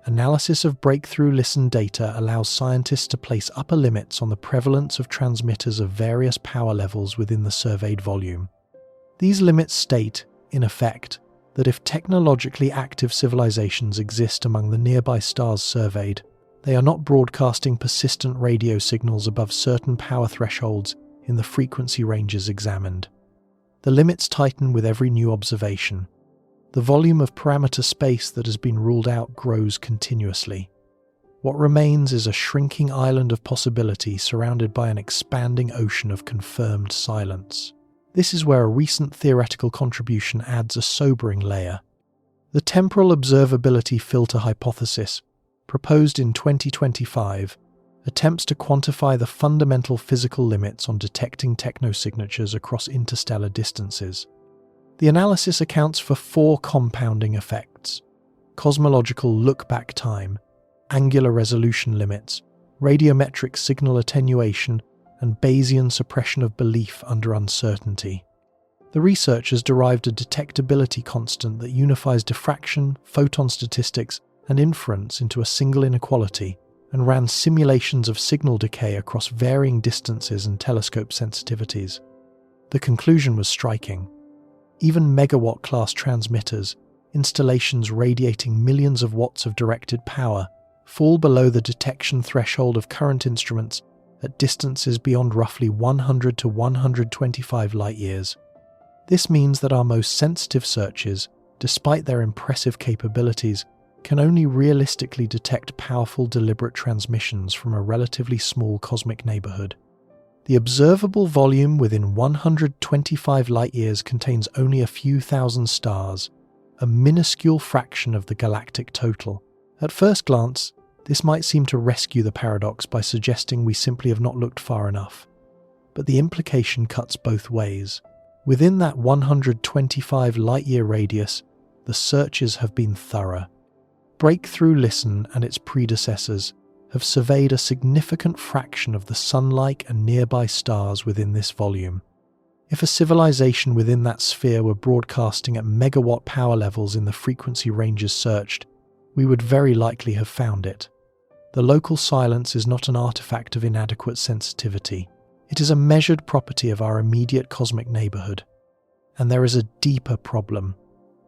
Analysis of breakthrough listen data allows scientists to place upper limits on the prevalence of transmitters of various power levels within the surveyed volume. These limits state, in effect, that if technologically active civilizations exist among the nearby stars surveyed, they are not broadcasting persistent radio signals above certain power thresholds in the frequency ranges examined. The limits tighten with every new observation. The volume of parameter space that has been ruled out grows continuously. What remains is a shrinking island of possibility surrounded by an expanding ocean of confirmed silence. This is where a recent theoretical contribution adds a sobering layer. The temporal observability filter hypothesis, proposed in 2025, attempts to quantify the fundamental physical limits on detecting technosignatures across interstellar distances. The analysis accounts for 4 compounding effects: cosmological look-back time, angular resolution limits, radiometric signal attenuation, and Bayesian suppression of belief under uncertainty. The researchers derived a detectability constant that unifies diffraction, photon statistics, and inference into a single inequality, and ran simulations of signal decay across varying distances and telescope sensitivities. The conclusion was striking. Even megawatt-class transmitters, installations radiating millions of watts of directed power, fall below the detection threshold of current instruments at distances beyond roughly 100 to 125 light-years. This means that our most sensitive searches, despite their impressive capabilities, can only realistically detect powerful deliberate transmissions from a relatively small cosmic neighborhood. The observable volume within 125 light-years contains only a few thousand stars, a minuscule fraction of the galactic total, At first glance, this might seem to rescue the paradox by suggesting we simply have not looked far enough. But the implication cuts both ways. Within that 125 light-year radius, the searches have been thorough. Breakthrough Listen and its predecessors have surveyed a significant fraction of the sun-like and nearby stars within this volume. If a civilization within that sphere were broadcasting at megawatt power levels in the frequency ranges searched, we would very likely have found it. The local silence is not an artifact of inadequate sensitivity. It is a measured property of our immediate cosmic neighborhood. And there is a deeper problem.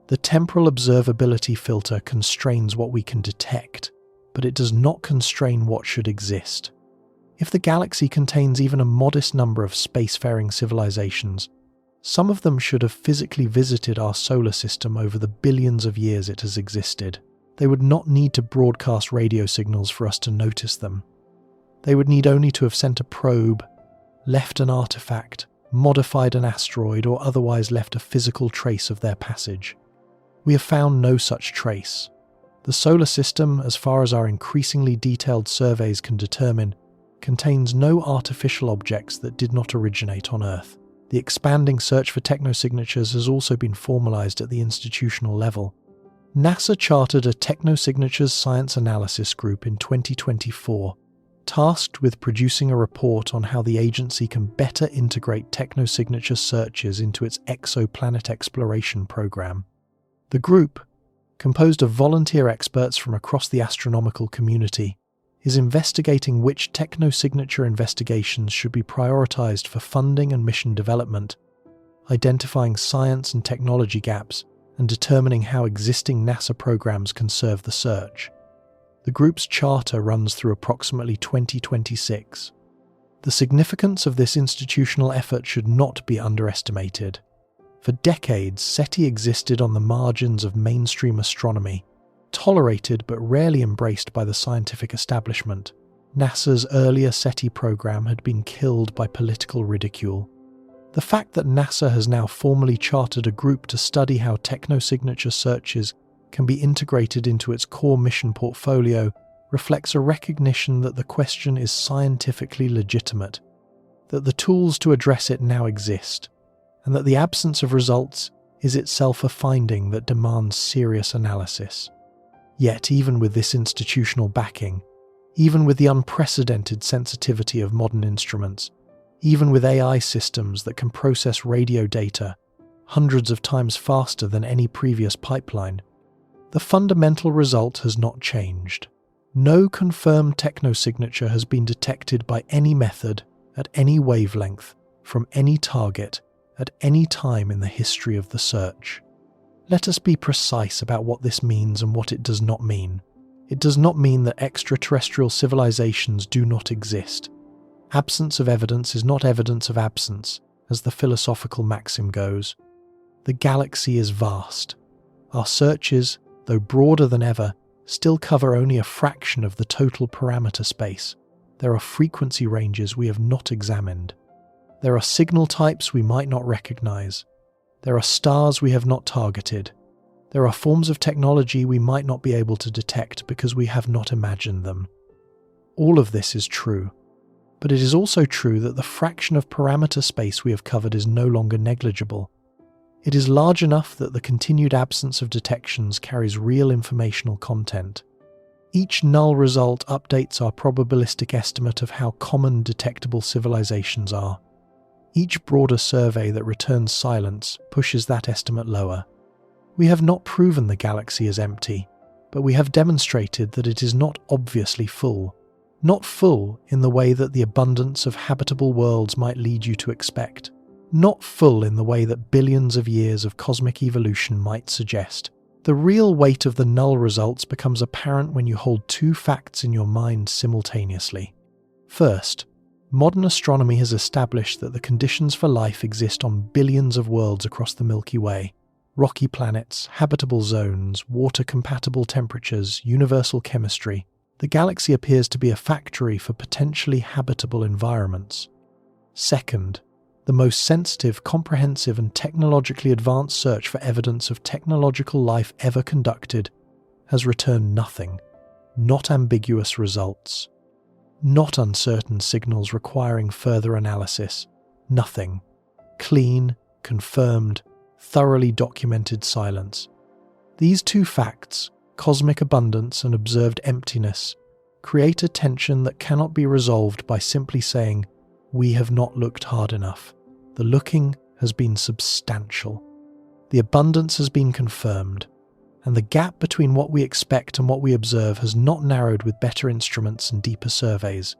The temporal observability filter constrains what we can detect, but it does not constrain what should exist. If the galaxy contains even a modest number of spacefaring civilizations, some of them should have physically visited our solar system over the billions of years it has existed. They would not need to broadcast radio signals for us to notice them. They would need only to have sent a probe, left an artifact, modified an asteroid, or otherwise left a physical trace of their passage. We have found no such trace. The solar system, as far as our increasingly detailed surveys can determine, contains no artificial objects that did not originate on Earth. The expanding search for technosignatures has also been formalized at the institutional level. NASA chartered a Technosignatures Science Analysis Group in 2024, tasked with producing a report on how the agency can better integrate technosignature searches into its exoplanet exploration program. The group, composed of volunteer experts from across the astronomical community, is investigating which technosignature investigations should be prioritized for funding and mission development, identifying science and technology gaps, and determining how existing NASA programs can serve the search. The group's charter runs through approximately 2026. The significance of this institutional effort should not be underestimated. For decades, SETI existed on the margins of mainstream astronomy, tolerated but rarely embraced by the scientific establishment. NASA's earlier SETI program had been killed by political ridicule. The fact that NASA has now formally chartered a group to study how technosignature searches can be integrated into its core mission portfolio reflects a recognition that the question is scientifically legitimate, that the tools to address it now exist, and that the absence of results is itself a finding that demands serious analysis. Yet, even with this institutional backing, even with the unprecedented sensitivity of modern instruments, even with AI systems that can process radio data hundreds of times faster than any previous pipeline, the fundamental result has not changed. No confirmed technosignature has been detected by any method, at any wavelength, from any target, at any time in the history of the search. Let us be precise about what this means and what it does not mean. It does not mean that extraterrestrial civilizations do not exist. Absence of evidence is not evidence of absence, as the philosophical maxim goes. The galaxy is vast. Our searches, though broader than ever, still cover only a fraction of the total parameter space. There are frequency ranges we have not examined. There are signal types we might not recognize. There are stars we have not targeted. There are forms of technology we might not be able to detect because we have not imagined them. All of this is true. But it is also true that the fraction of parameter space we have covered is no longer negligible. It is large enough that the continued absence of detections carries real informational content. Each null result updates our probabilistic estimate of how common detectable civilizations are. Each broader survey that returns silence pushes that estimate lower. We have not proven the galaxy is empty, but we have demonstrated that it is not obviously full. Not full in the way that the abundance of habitable worlds might lead you to expect. Not full in the way that billions of years of cosmic evolution might suggest. The real weight of the null results becomes apparent when you hold two facts in your mind simultaneously. First, modern astronomy has established that the conditions for life exist on billions of worlds across the Milky Way. Rocky planets, habitable zones, water-compatible temperatures, universal chemistry. The galaxy appears to be a factory for potentially habitable environments. Second, the most sensitive, comprehensive, and technologically advanced search for evidence of technological life ever conducted has returned nothing. not ambiguous results, not uncertain signals requiring further analysis, nothing. Clean, confirmed, thoroughly documented silence. These two facts, cosmic abundance and observed emptiness, create a tension that cannot be resolved by simply saying, "We have not looked hard enough." The looking has been substantial. The abundance has been confirmed, and the gap between what we expect and what we observe has not narrowed with better instruments and deeper surveys.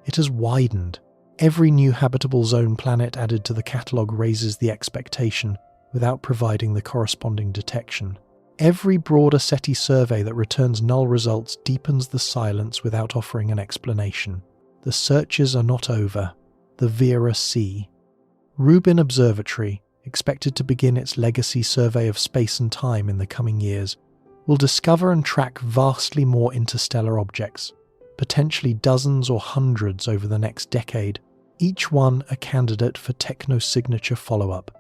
It has widened. Every new habitable zone planet added to the catalogue raises the expectation without providing the corresponding detection. Every broader SETI survey that returns null results deepens the silence without offering an explanation. The searches are not over. The Vera C. Rubin Observatory, expected to begin its legacy survey of space and time in the coming years, will discover and track vastly more interstellar objects, potentially dozens or hundreds over the next decade, each one a candidate for techno-signature follow-up.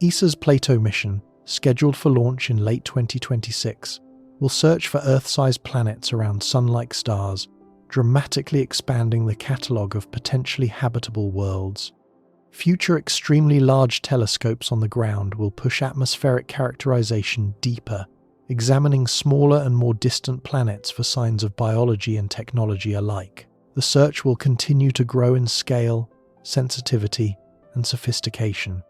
ESA's Plato mission, scheduled for launch in late 2026, will search for Earth-sized planets around Sun-like stars, dramatically expanding the catalogue of potentially habitable worlds. Future extremely large telescopes on the ground will push atmospheric characterization deeper, examining smaller and more distant planets for signs of biology and technology alike. The search will continue to grow in scale, sensitivity, and sophistication.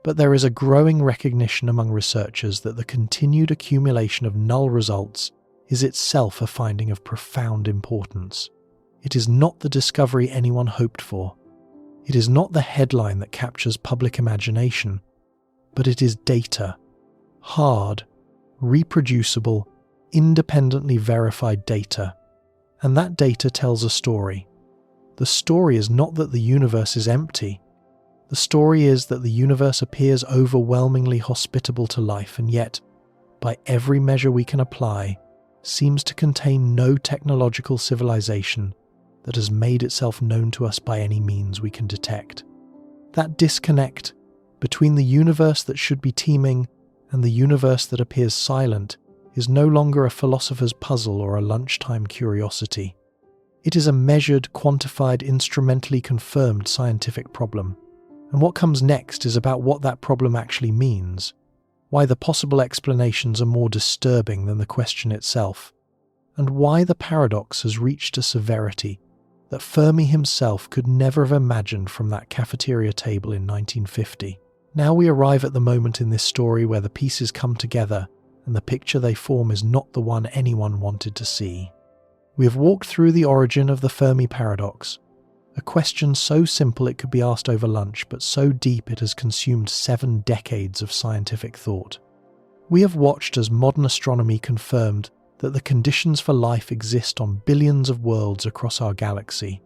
But there is a growing recognition among researchers that the continued accumulation of null results is itself a finding of profound importance. It is not the discovery anyone hoped for. It is not the headline that captures public imagination, but it is data. Hard, reproducible, independently verified data. And that data tells a story. The story is not that the universe is empty. The story is that the universe appears overwhelmingly hospitable to life and yet, by every measure we can apply, seems to contain no technological civilization that has made itself known to us by any means we can detect. That disconnect between the universe that should be teeming and the universe that appears silent is no longer a philosopher's puzzle or a lunchtime curiosity. It is a measured, quantified, instrumentally confirmed scientific problem. And what comes next is about what that problem actually means, why the possible explanations are more disturbing than the question itself, and why the paradox has reached a severity that Fermi himself could never have imagined from that cafeteria table in 1950. Now we arrive at the moment in this story where the pieces come together and the picture they form is not the one anyone wanted to see. We have walked through the origin of the Fermi paradox, a question so simple it could be asked over lunch, but so deep it has consumed 7 decades of scientific thought. We have watched as modern astronomy confirmed that the conditions for life exist on billions of worlds across our galaxy,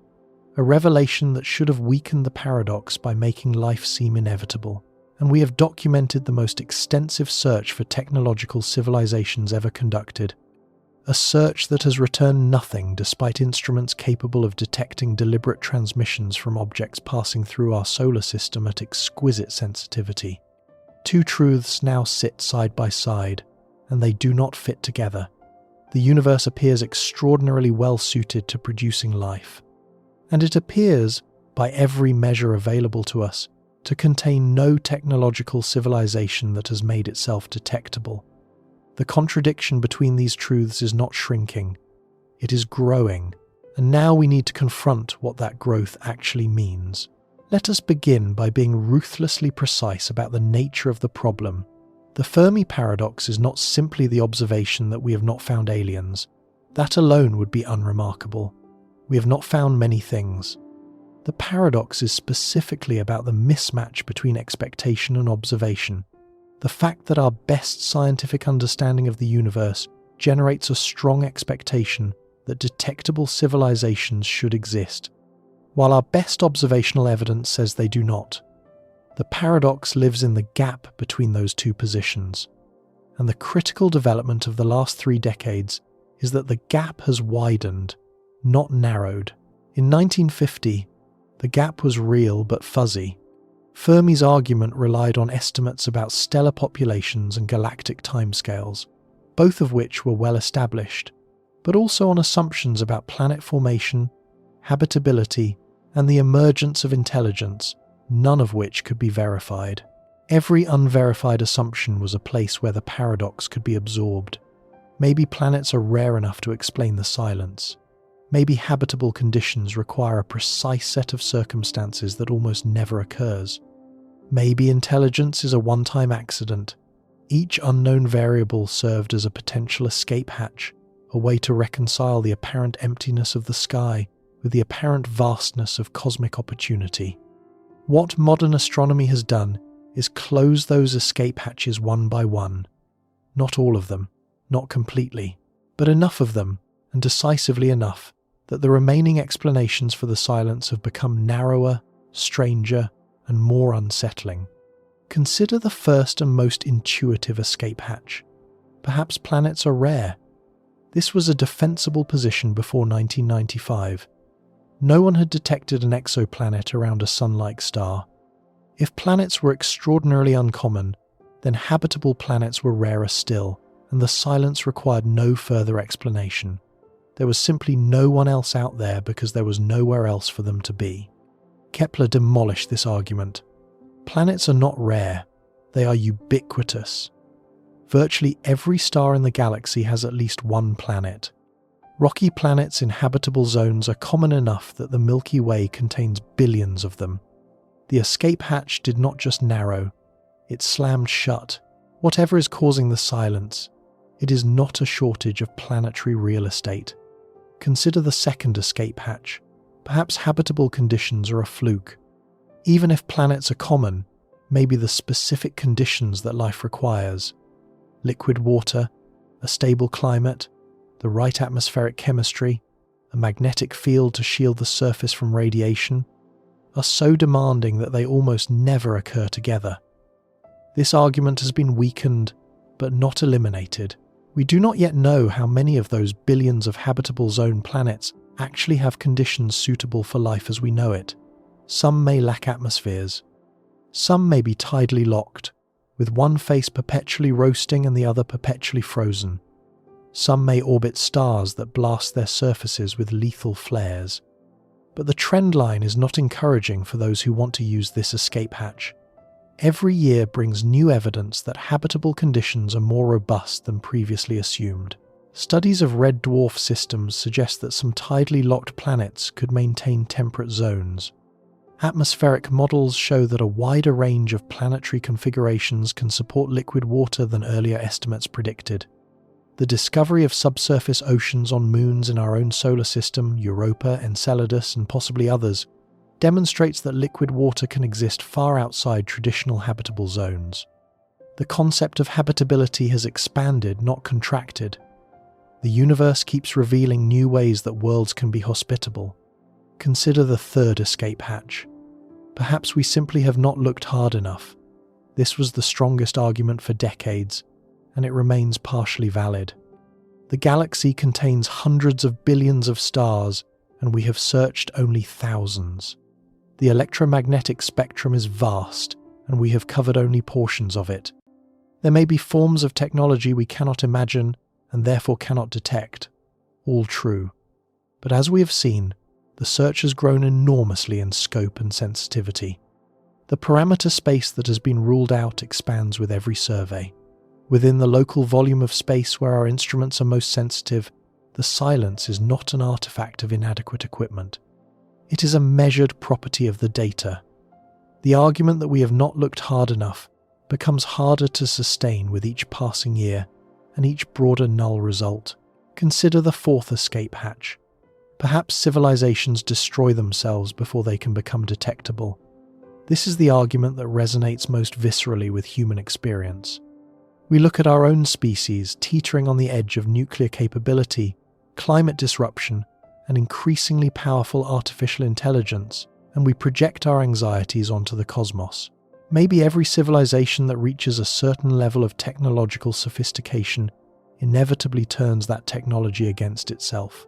a revelation that should have weakened the paradox by making life seem inevitable. And we have documented the most extensive search for technological civilizations ever conducted, a search that has returned nothing despite instruments capable of detecting deliberate transmissions from objects passing through our solar system at exquisite sensitivity. 2 truths now sit side by side, and they do not fit together. The universe appears extraordinarily well suited to producing life, and it appears, by every measure available to us, to contain no technological civilization that has made itself detectable. The contradiction between these truths is not shrinking, it is growing, and now we need to confront what that growth actually means. Let us begin by being ruthlessly precise about the nature of the problem. The Fermi paradox is not simply the observation that we have not found aliens. That alone would be unremarkable. We have not found many things. The paradox is specifically about the mismatch between expectation and observation. The fact that our best scientific understanding of the universe generates a strong expectation that detectable civilizations should exist, while our best observational evidence says they do not. The paradox lives in the gap between those two positions, and the critical development of the last 3 decades is that the gap has widened, not narrowed. In 1950, the gap was real but fuzzy. Fermi's argument relied on estimates about stellar populations and galactic timescales, both of which were well established. but also on assumptions about planet formation, habitability, and the emergence of intelligence, none of which could be verified. Every unverified assumption was a place where the paradox could be absorbed. Maybe planets are rare enough to explain the silence. Maybe habitable conditions require a precise set of circumstances that almost never occurs. Maybe intelligence is a one-time accident. Each unknown variable served as a potential escape hatch, a way to reconcile the apparent emptiness of the sky with the apparent vastness of cosmic opportunity. What modern astronomy has done is close those escape hatches one by one. Not all of them, not completely, but enough of them, and decisively enough, that the remaining explanations for the silence have become narrower, stranger, and more unsettling. Consider the first and most intuitive escape hatch. Perhaps planets are rare. This was a defensible position before 1995. No one had detected an exoplanet around a sun-like star. If planets were extraordinarily uncommon, then habitable planets were rarer still, and the silence required no further explanation. There was simply no one else out there because there was nowhere else for them to be. Kepler demolished this argument. Planets are not rare, they are ubiquitous. Virtually every star in the galaxy has at least one planet. Rocky planets in habitable zones are common enough that the Milky Way contains billions of them. The escape hatch did not just narrow, it slammed shut. Whatever is causing the silence, it is not a shortage of planetary real estate. Consider the second escape hatch. Perhaps habitable conditions are a fluke. Even if planets are common, maybe the specific conditions that life requires, liquid water, a stable climate, the right atmospheric chemistry, a magnetic field to shield the surface from radiation, are so demanding that they almost never occur together. This argument has been weakened, but not eliminated. We do not yet know how many of those billions of habitable zone planets actually have conditions suitable for life as we know it. Some may lack atmospheres. Some may be tidally locked, with one face perpetually roasting and the other perpetually frozen. Some may orbit stars that blast their surfaces with lethal flares. But the trend line is not encouraging for those who want to use this escape hatch. Every year brings new evidence that habitable conditions are more robust than previously assumed. Studies of red dwarf systems suggest that some tidally locked planets could maintain temperate zones. Atmospheric models show that a wider range of planetary configurations can support liquid water than earlier estimates predicted. The discovery of subsurface oceans on moons in our own solar system, Europa, Enceladus, and possibly others, demonstrates that liquid water can exist far outside traditional habitable zones. The concept of habitability has expanded, not contracted. The universe keeps revealing new ways that worlds can be hospitable. Consider the third escape hatch. Perhaps we simply have not looked hard enough. This was the strongest argument for decades, and it remains partially valid. The galaxy contains hundreds of billions of stars, and we have searched only thousands. The electromagnetic spectrum is vast, and we have covered only portions of it. There may be forms of technology we cannot imagine, and therefore cannot detect. All true. But as we have seen, the search has grown enormously in scope and sensitivity. The parameter space that has been ruled out expands with every survey. Within the local volume of space where our instruments are most sensitive, the silence is not an artifact of inadequate equipment. It is a measured property of the data. The argument that we have not looked hard enough becomes harder to sustain with each passing year and each broader null result. Consider the fourth escape hatch. Perhaps civilizations destroy themselves before they can become detectable. This is the argument that resonates most viscerally with human experience. We look at our own species teetering on the edge of nuclear capability, climate disruption, and increasingly powerful artificial intelligence, and we project our anxieties onto the cosmos. Maybe every civilization that reaches a certain level of technological sophistication inevitably turns that technology against itself.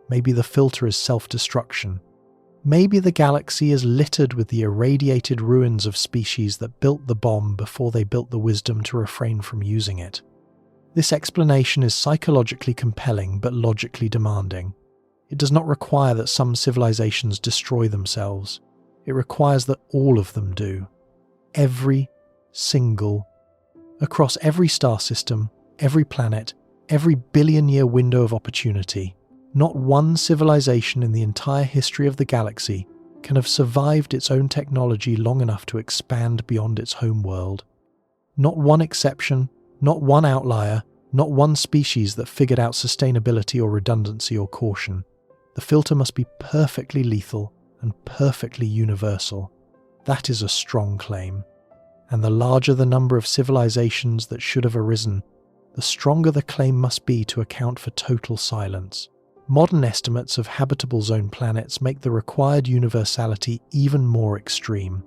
Maybe the filter is self-destruction. Maybe the galaxy is littered with the irradiated ruins of species that built the bomb before they built the wisdom to refrain from using it. This explanation is psychologically compelling but logically demanding. It does not require that some civilizations destroy themselves. It requires that all of them do. Every single, across every star system, every planet, every billion-year window of opportunity, not one civilization in the entire history of the galaxy can have survived its own technology long enough to expand beyond its home world. Not one exception, not one outlier, not one species that figured out sustainability or redundancy or caution. The filter must be perfectly lethal and perfectly universal. That is a strong claim. And the larger the number of civilizations that should have arisen, the stronger the claim must be to account for total silence. Modern estimates of habitable zone planets make the required universality even more extreme.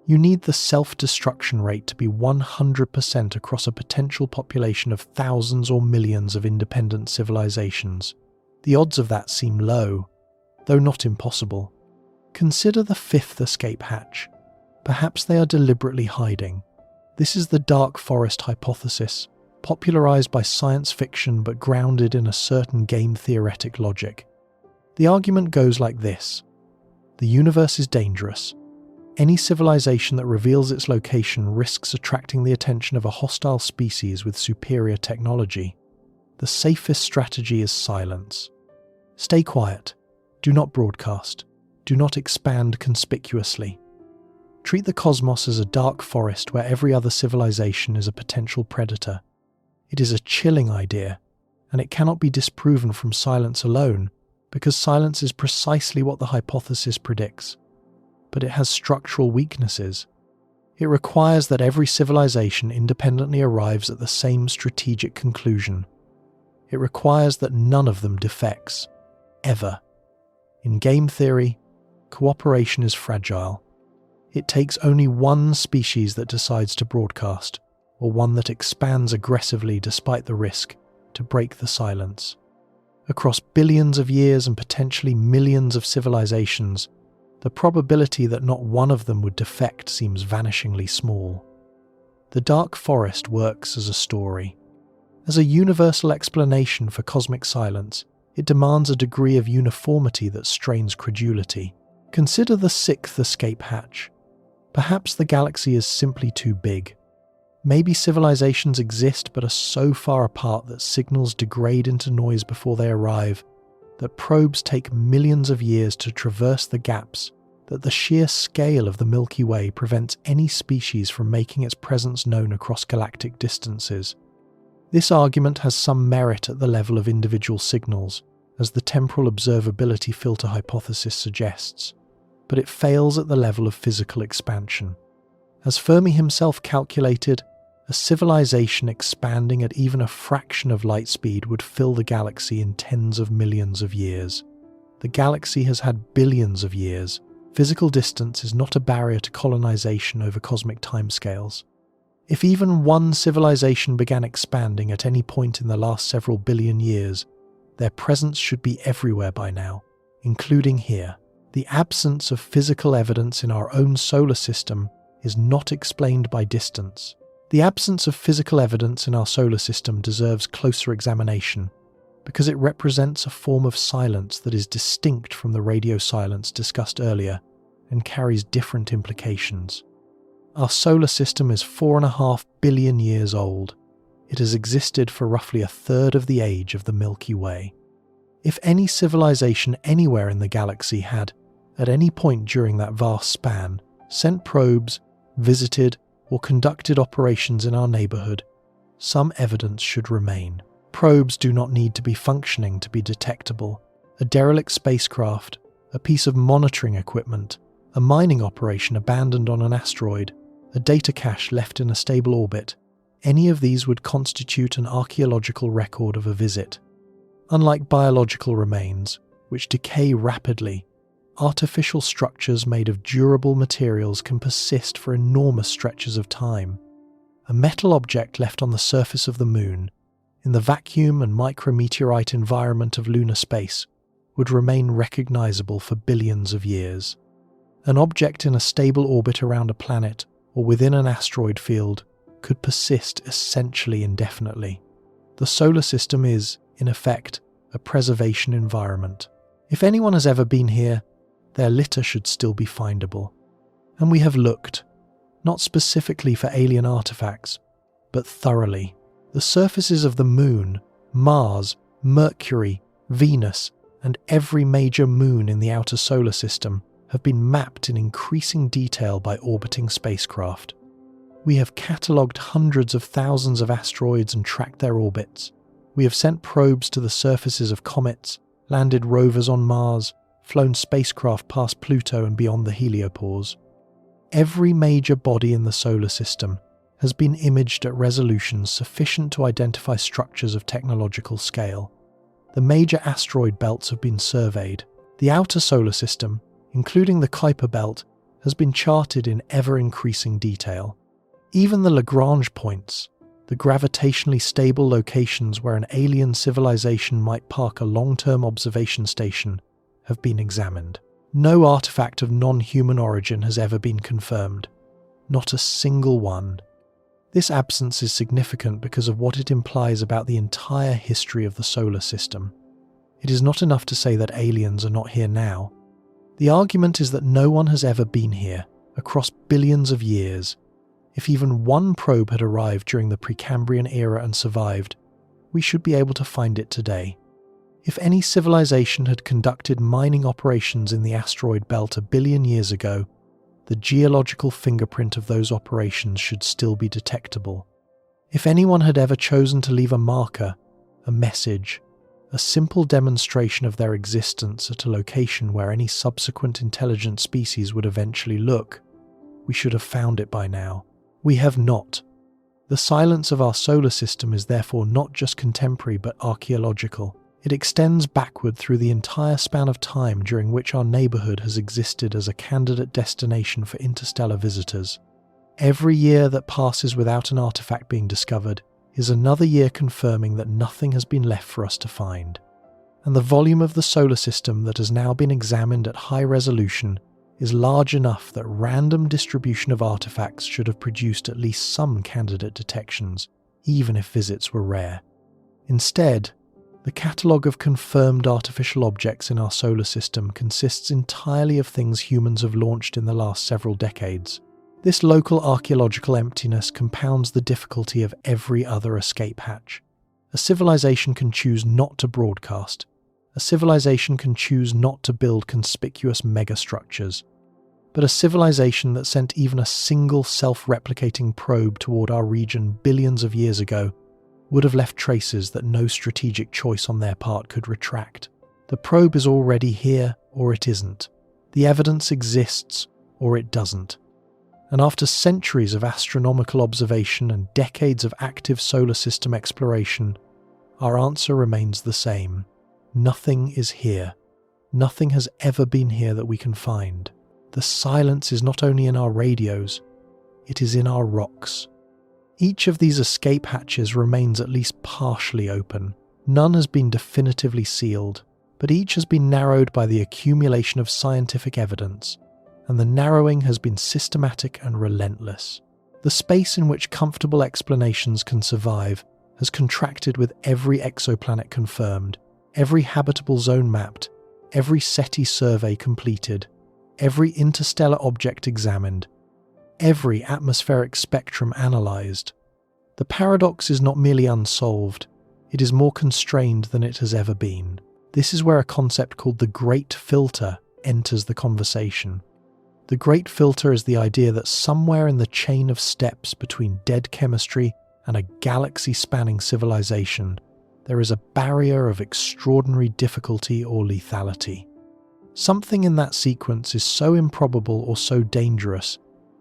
You need the self-destruction rate to be 100% across a potential population of thousands or millions of independent civilizations. The odds of that seem low, though not impossible. Consider the fifth escape hatch. Perhaps they are deliberately hiding. This is the dark forest hypothesis, popularized by science fiction but grounded in a certain game-theoretic logic. The argument goes like this. The universe is dangerous. Any civilization that reveals its location risks attracting the attention of a hostile species with superior technology. The safest strategy is silence. Stay quiet. Do not broadcast. Do not expand conspicuously. Treat the cosmos as a dark forest where every other civilization is a potential predator. It is a chilling idea, and it cannot be disproven from silence alone, because silence is precisely what the hypothesis predicts. But it has structural weaknesses. It requires that every civilization independently arrives at the same strategic conclusion. It requires that none of them defects, ever. In game theory, cooperation is fragile. It takes only one species that decides to broadcast, or one that expands aggressively despite the risk, to break the silence. Across billions of years and potentially millions of civilizations, the probability that not one of them would defect seems vanishingly small. The dark forest works as a story. As a universal explanation for cosmic silence, it demands a degree of uniformity that strains credulity. Consider the sixth escape hatch. Perhaps the galaxy is simply too big. Maybe civilizations exist but are so far apart that signals degrade into noise before they arrive, that probes take millions of years to traverse the gaps, that the sheer scale of the Milky Way prevents any species from making its presence known across galactic distances. This argument has some merit at the level of individual signals, as the temporal observability filter hypothesis suggests, but it fails at the level of physical expansion. As Fermi himself calculated, a civilization expanding at even a fraction of light speed would fill the galaxy in tens of millions of years. The galaxy has had billions of years. Physical distance is not a barrier to colonization over cosmic timescales. If even one civilization began expanding at any point in the last several billion years, their presence should be everywhere by now, including here. The absence of physical evidence in our own solar system is not explained by distance. The absence of physical evidence in our solar system deserves closer examination, because it represents a form of silence that is distinct from the radio silence discussed earlier and carries different implications. Our solar system is 4.5 billion years old. It has existed for roughly a third of the age of the Milky Way. If any civilization anywhere in the galaxy had, at any point during that vast span, sent probes, visited, or conducted operations in our neighborhood, some evidence should remain. Probes do not need to be functioning to be detectable. A derelict spacecraft, a piece of monitoring equipment, a mining operation abandoned on an asteroid, a data cache left in a stable orbit, any of these would constitute an archaeological record of a visit. Unlike biological remains, which decay rapidly, artificial structures made of durable materials can persist for enormous stretches of time. A metal object left on the surface of the Moon, in the vacuum and micrometeorite environment of lunar space, would remain recognizable for billions of years. An object in a stable orbit around a planet or within an asteroid field could persist essentially indefinitely. The solar system is, in effect, a preservation environment. If anyone has ever been here, their litter should still be findable. And we have looked, not specifically for alien artifacts, but thoroughly. The surfaces of the Moon, Mars, Mercury, Venus, and every major moon in the outer solar system have been mapped in increasing detail by orbiting spacecraft. We have catalogued hundreds of thousands of asteroids and tracked their orbits. We have sent probes to the surfaces of comets, landed rovers on Mars, flown spacecraft past Pluto and beyond the heliopause. Every major body in the solar system has been imaged at resolutions sufficient to identify structures of technological scale. The major asteroid belts have been surveyed. The outer solar system, including the Kuiper belt, has been charted in ever-increasing detail. Even the Lagrange points, the gravitationally stable locations where an alien civilization might park a long-term observation station, have been examined. No artifact of non-human origin has ever been confirmed. Not a single one. This absence is significant because of what it implies about the entire history of the solar system. It is not enough to say that aliens are not here now. The argument is that no one has ever been here, across billions of years. If even one probe had arrived during the Precambrian era and survived, we should be able to find it today. If any civilization had conducted mining operations in the asteroid belt 1 billion years ago, the geological fingerprint of those operations should still be detectable. If anyone had ever chosen to leave a marker, a message, a simple demonstration of their existence at a location where any subsequent intelligent species would eventually look, we should have found it by now. We have not. The silence of our solar system is therefore not just contemporary but archaeological. It extends backward through the entire span of time during which our neighbourhood has existed as a candidate destination for interstellar visitors. Every year that passes without an artifact being discovered is another year confirming that nothing has been left for us to find. And the volume of the solar system that has now been examined at high resolution is large enough that random distribution of artifacts should have produced at least some candidate detections, even if visits were rare. Instead, the catalogue of confirmed artificial objects in our solar system consists entirely of things humans have launched in the last several decades. This local archaeological emptiness compounds the difficulty of every other escape hatch. A civilization can choose not to broadcast. A civilization can choose not to build conspicuous megastructures. But a civilization that sent even a single self-replicating probe toward our region billions of years ago would have left traces that no strategic choice on their part could retract. The probe is already here, or it isn't. The evidence exists, or it doesn't. And after centuries of astronomical observation and decades of active solar system exploration, our answer remains the same. Nothing is here. Nothing has ever been here that we can find. The silence is not only in our radios, it is in our rocks. Each of these escape hatches remains at least partially open. None has been definitively sealed, but each has been narrowed by the accumulation of scientific evidence, and the narrowing has been systematic and relentless. The space in which comfortable explanations can survive has contracted with every exoplanet confirmed, every habitable zone mapped, every SETI survey completed, every interstellar object examined, every atmospheric spectrum analysed. The paradox is not merely unsolved, it is more constrained than it has ever been. This is where a concept called the Great Filter enters the conversation. The Great Filter is the idea that somewhere in the chain of steps between dead chemistry and a galaxy-spanning civilization, there is a barrier of extraordinary difficulty or lethality. Something in that sequence is so improbable or so dangerous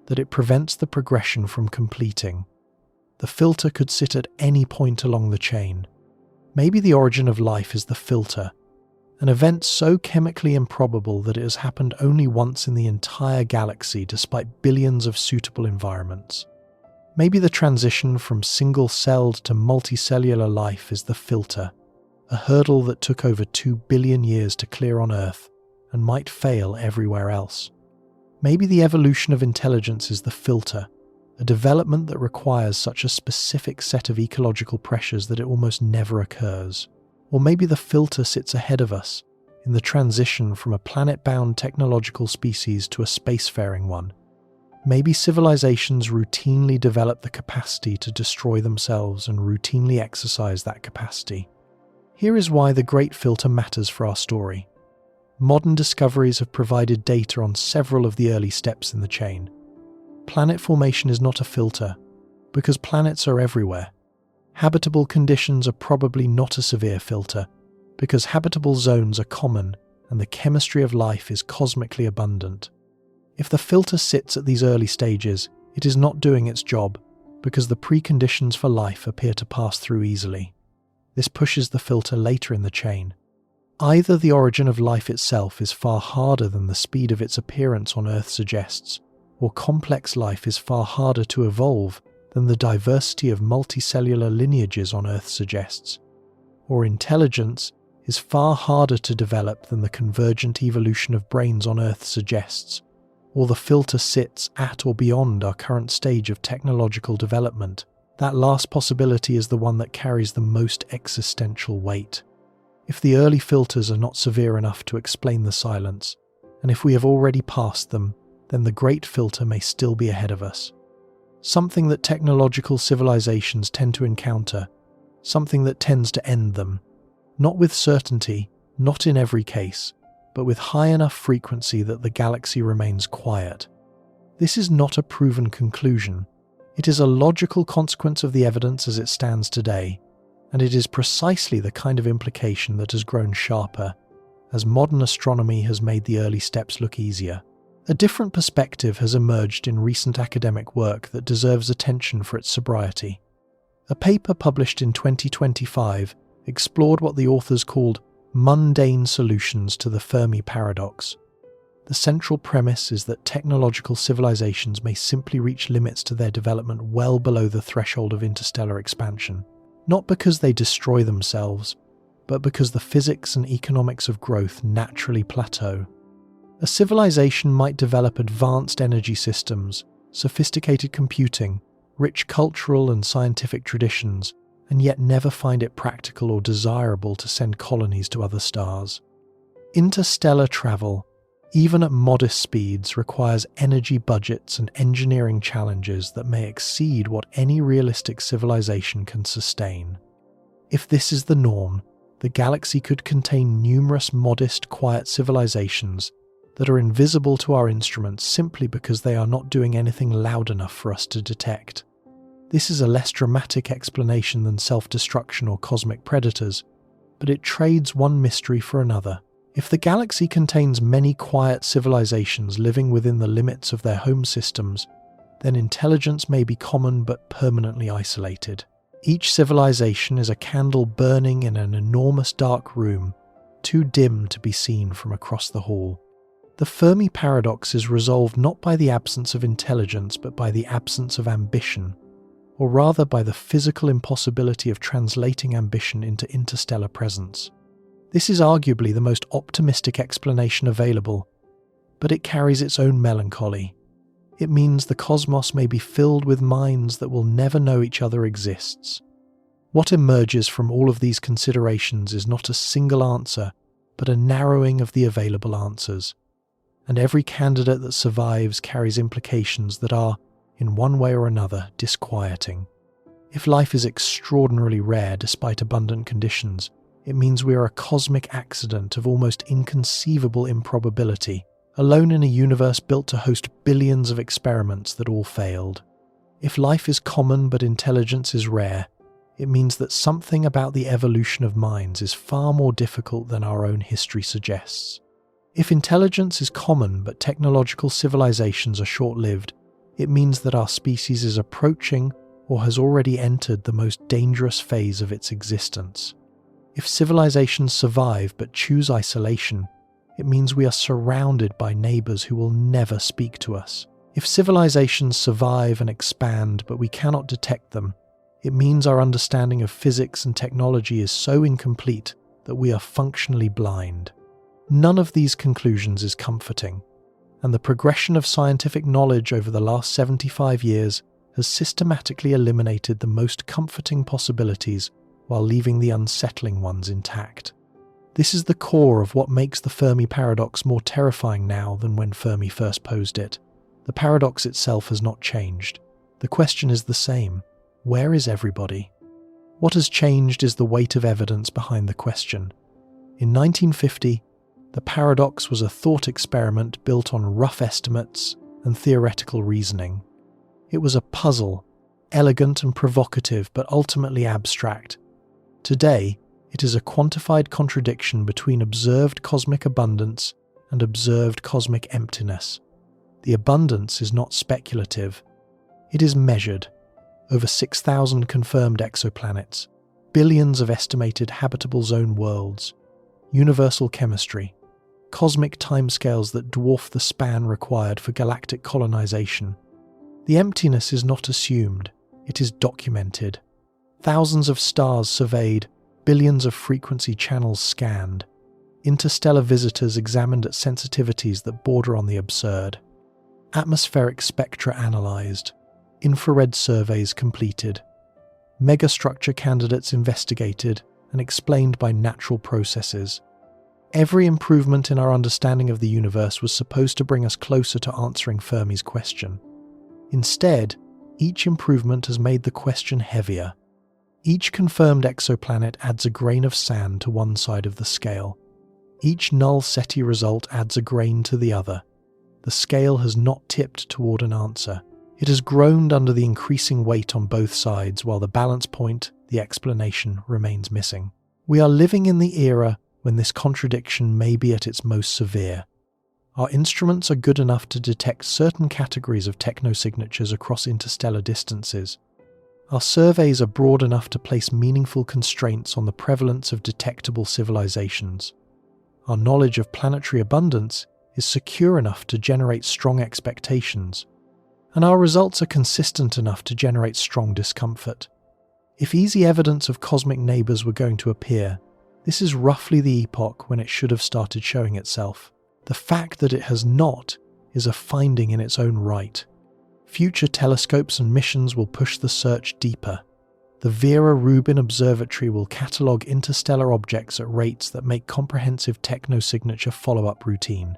that it prevents the progression from completing. The filter could sit at any point along the chain. Maybe the origin of life is the filter, an event so chemically improbable that it has happened only once in the entire galaxy despite billions of suitable environments. Maybe the transition from single-celled to multicellular life is the filter, a hurdle that took over 2 billion years to clear on Earth and might fail everywhere else. Maybe the evolution of intelligence is the filter, a development that requires such a specific set of ecological pressures that it almost never occurs. Or maybe the filter sits ahead of us, in the transition from a planet-bound technological species to a spacefaring one. Maybe civilizations routinely develop the capacity to destroy themselves and routinely exercise that capacity. Here is why the Great Filter matters for our story. Modern discoveries have provided data on several of the early steps in the chain. Planet formation is not a filter, because planets are everywhere. Habitable conditions are probably not a severe filter, because habitable zones are common and the chemistry of life is cosmically abundant. If the filter sits at these early stages, it is not doing its job, because the preconditions for life appear to pass through easily. This pushes the filter later in the chain. Either the origin of life itself is far harder than the speed of its appearance on Earth suggests, or complex life is far harder to evolve than the diversity of multicellular lineages on Earth suggests, or intelligence is far harder to develop than the convergent evolution of brains on Earth suggests, or the filter sits at or beyond our current stage of technological development. That last possibility is the one that carries the most existential weight. If the early filters are not severe enough to explain the silence, and if we have already passed them, then the great filter may still be ahead of us. Something that technological civilizations tend to encounter, something that tends to end them, not with certainty, not in every case, but with high enough frequency that the galaxy remains quiet. This is not a proven conclusion. It is a logical consequence of the evidence as it stands today, and it is precisely the kind of implication that has grown sharper as modern astronomy has made the early steps look easier. A different perspective has emerged in recent academic work that deserves attention for its sobriety. A paper published in 2025 explored what the authors called mundane solutions to the Fermi paradox. The central premise is that technological civilizations may simply reach limits to their development well below the threshold of interstellar expansion, not because they destroy themselves, but because the physics and economics of growth naturally plateau. A civilization might develop advanced energy systems, sophisticated computing, rich cultural and scientific traditions, and yet never find it practical or desirable to send colonies to other stars. Interstellar travel, even at modest speeds, requires energy budgets and engineering challenges that may exceed what any realistic civilization can sustain. If this is the norm, the galaxy could contain numerous modest, quiet civilizations that are invisible to our instruments simply because they are not doing anything loud enough for us to detect. This is a less dramatic explanation than self-destruction or cosmic predators, but it trades one mystery for another. If the galaxy contains many quiet civilizations living within the limits of their home systems, then intelligence may be common but permanently isolated. Each civilization is a candle burning in an enormous dark room, too dim to be seen from across the hall. The Fermi paradox is resolved not by the absence of intelligence but by the absence of ambition, or rather by the physical impossibility of translating ambition into interstellar presence. This is arguably the most optimistic explanation available, but it carries its own melancholy. It means the cosmos may be filled with minds that will never know each other exists. What emerges from all of these considerations is not a single answer, but a narrowing of the available answers. And every candidate that survives carries implications that are, in one way or another, disquieting. If life is extraordinarily rare despite abundant conditions, it means we are a cosmic accident of almost inconceivable improbability, alone in a universe built to host billions of experiments that all failed. If life is common but intelligence is rare, it means that something about the evolution of minds is far more difficult than our own history suggests. If intelligence is common but technological civilizations are short-lived, it means that our species is approaching or has already entered the most dangerous phase of its existence. If civilizations survive but choose isolation, it means we are surrounded by neighbors who will never speak to us. If civilizations survive and expand but we cannot detect them, it means our understanding of physics and technology is so incomplete that we are functionally blind. None of these conclusions is comforting, and the progression of scientific knowledge over the last 75 years has systematically eliminated the most comforting possibilities while leaving the unsettling ones intact. This is the core of what makes the Fermi paradox more terrifying now than when Fermi first posed it. The paradox itself has not changed. The question is the same. Where is everybody? What has changed is the weight of evidence behind the question. In 1950, the paradox was a thought experiment built on rough estimates and theoretical reasoning. It was a puzzle, elegant and provocative, but ultimately abstract. Today, it is a quantified contradiction between observed cosmic abundance and observed cosmic emptiness. The abundance is not speculative. It is measured. Over 6,000 confirmed exoplanets, billions of estimated habitable zone worlds, universal chemistry, cosmic timescales that dwarf the span required for galactic colonization. The emptiness is not assumed, it is documented. Thousands of stars surveyed, billions of frequency channels scanned, interstellar visitors examined at sensitivities that border on the absurd, atmospheric spectra analyzed, infrared surveys completed, megastructure candidates investigated and explained by natural processes. Every improvement in our understanding of the universe was supposed to bring us closer to answering Fermi's question. Instead, each improvement has made the question heavier. Each confirmed exoplanet adds a grain of sand to one side of the scale. Each null SETI result adds a grain to the other. The scale has not tipped toward an answer. It has groaned under the increasing weight on both sides, while the balance point, the explanation, remains missing. We are living in the era when this contradiction may be at its most severe. Our instruments are good enough to detect certain categories of technosignatures across interstellar distances. Our surveys are broad enough to place meaningful constraints on the prevalence of detectable civilizations. Our knowledge of planetary abundance is secure enough to generate strong expectations, and our results are consistent enough to generate strong discomfort. If easy evidence of cosmic neighbours were going to appear, this is roughly the epoch when it should have started showing itself. The fact that it has not is a finding in its own right. Future telescopes and missions will push the search deeper. The Vera Rubin Observatory will catalogue interstellar objects at rates that make comprehensive technosignature follow-up routine.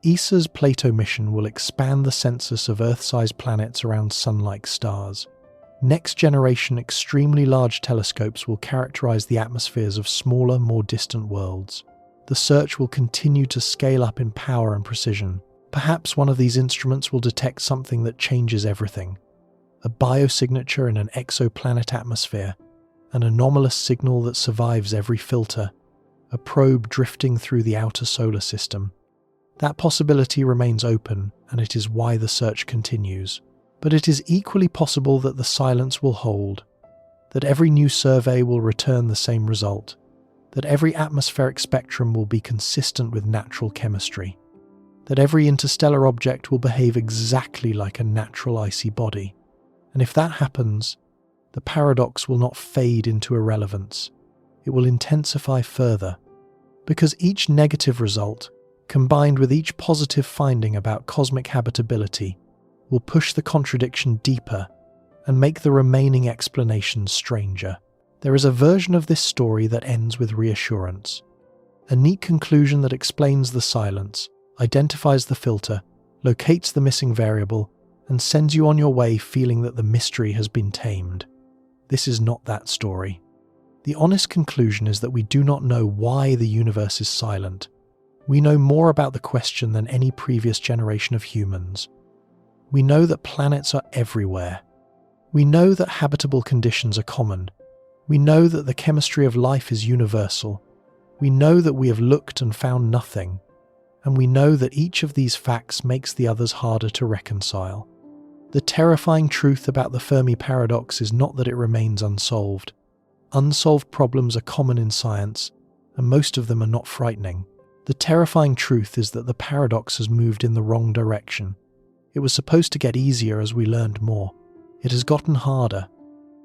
ESA's Plato mission will expand the census of Earth-sized planets around Sun-like stars. Next-generation extremely large telescopes will characterize the atmospheres of smaller, more distant worlds. The search will continue to scale up in power and precision. Perhaps one of these instruments will detect something that changes everything. A biosignature in an exoplanet atmosphere, an anomalous signal that survives every filter, a probe drifting through the outer solar system. That possibility remains open, and it is why the search continues. But it is equally possible that the silence will hold, that every new survey will return the same result, that every atmospheric spectrum will be consistent with natural chemistry, that every interstellar object will behave exactly like a natural icy body. And if that happens, the paradox will not fade into irrelevance. It will intensify further, because each negative result, combined with each positive finding about cosmic habitability, will push the contradiction deeper and make the remaining explanations stranger. There is a version of this story that ends with reassurance. A neat conclusion that explains the silence, identifies the filter, locates the missing variable, and sends you on your way feeling that the mystery has been tamed. This is not that story. The honest conclusion is that we do not know why the universe is silent. We know more about the question than any previous generation of humans. We know that planets are everywhere. We know that habitable conditions are common. We know that the chemistry of life is universal. We know that we have looked and found nothing. And we know that each of these facts makes the others harder to reconcile. The terrifying truth about the Fermi paradox is not that it remains unsolved. Unsolved problems are common in science, and most of them are not frightening. The terrifying truth is that the paradox has moved in the wrong direction. It was supposed to get easier as we learned more. It has gotten harder.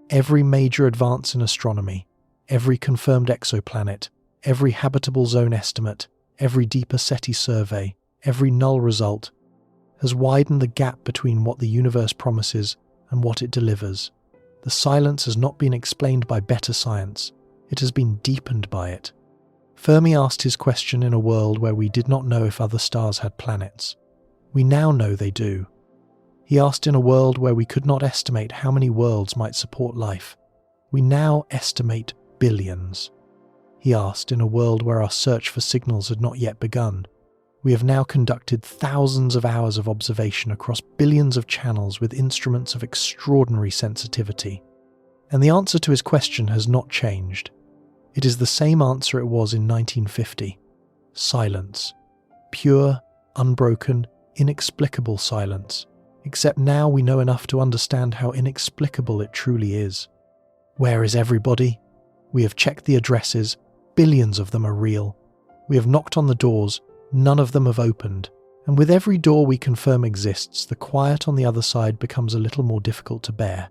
Every major advance in astronomy, every confirmed exoplanet, every habitable zone estimate, every deeper SETI survey, every null result, has widened the gap between what the universe promises and what it delivers. The silence has not been explained by better science, it has been deepened by it. Fermi asked his question in a world where we did not know if other stars had planets. We now know they do. He asked in a world where we could not estimate how many worlds might support life. We now estimate billions. He asked in a world where our search for signals had not yet begun. We have now conducted thousands of hours of observation across billions of channels with instruments of extraordinary sensitivity. And the answer to his question has not changed. It is the same answer it was in 1950. Silence. Pure, unbroken, inexplicable silence. Except now we know enough to understand how inexplicable it truly is. Where is everybody? We have checked the addresses. Billions of them are real. We have knocked on the doors. None of them have opened. And with every door we confirm exists, the quiet on the other side becomes a little more difficult to bear.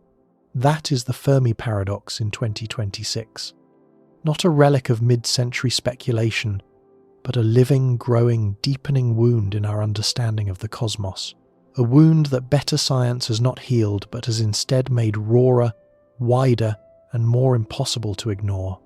That is the Fermi paradox in 2026. Not a relic of mid-century speculation, but a living, growing, deepening wound in our understanding of the cosmos. A wound that better science has not healed, but has instead made rawer, wider, and more impossible to ignore.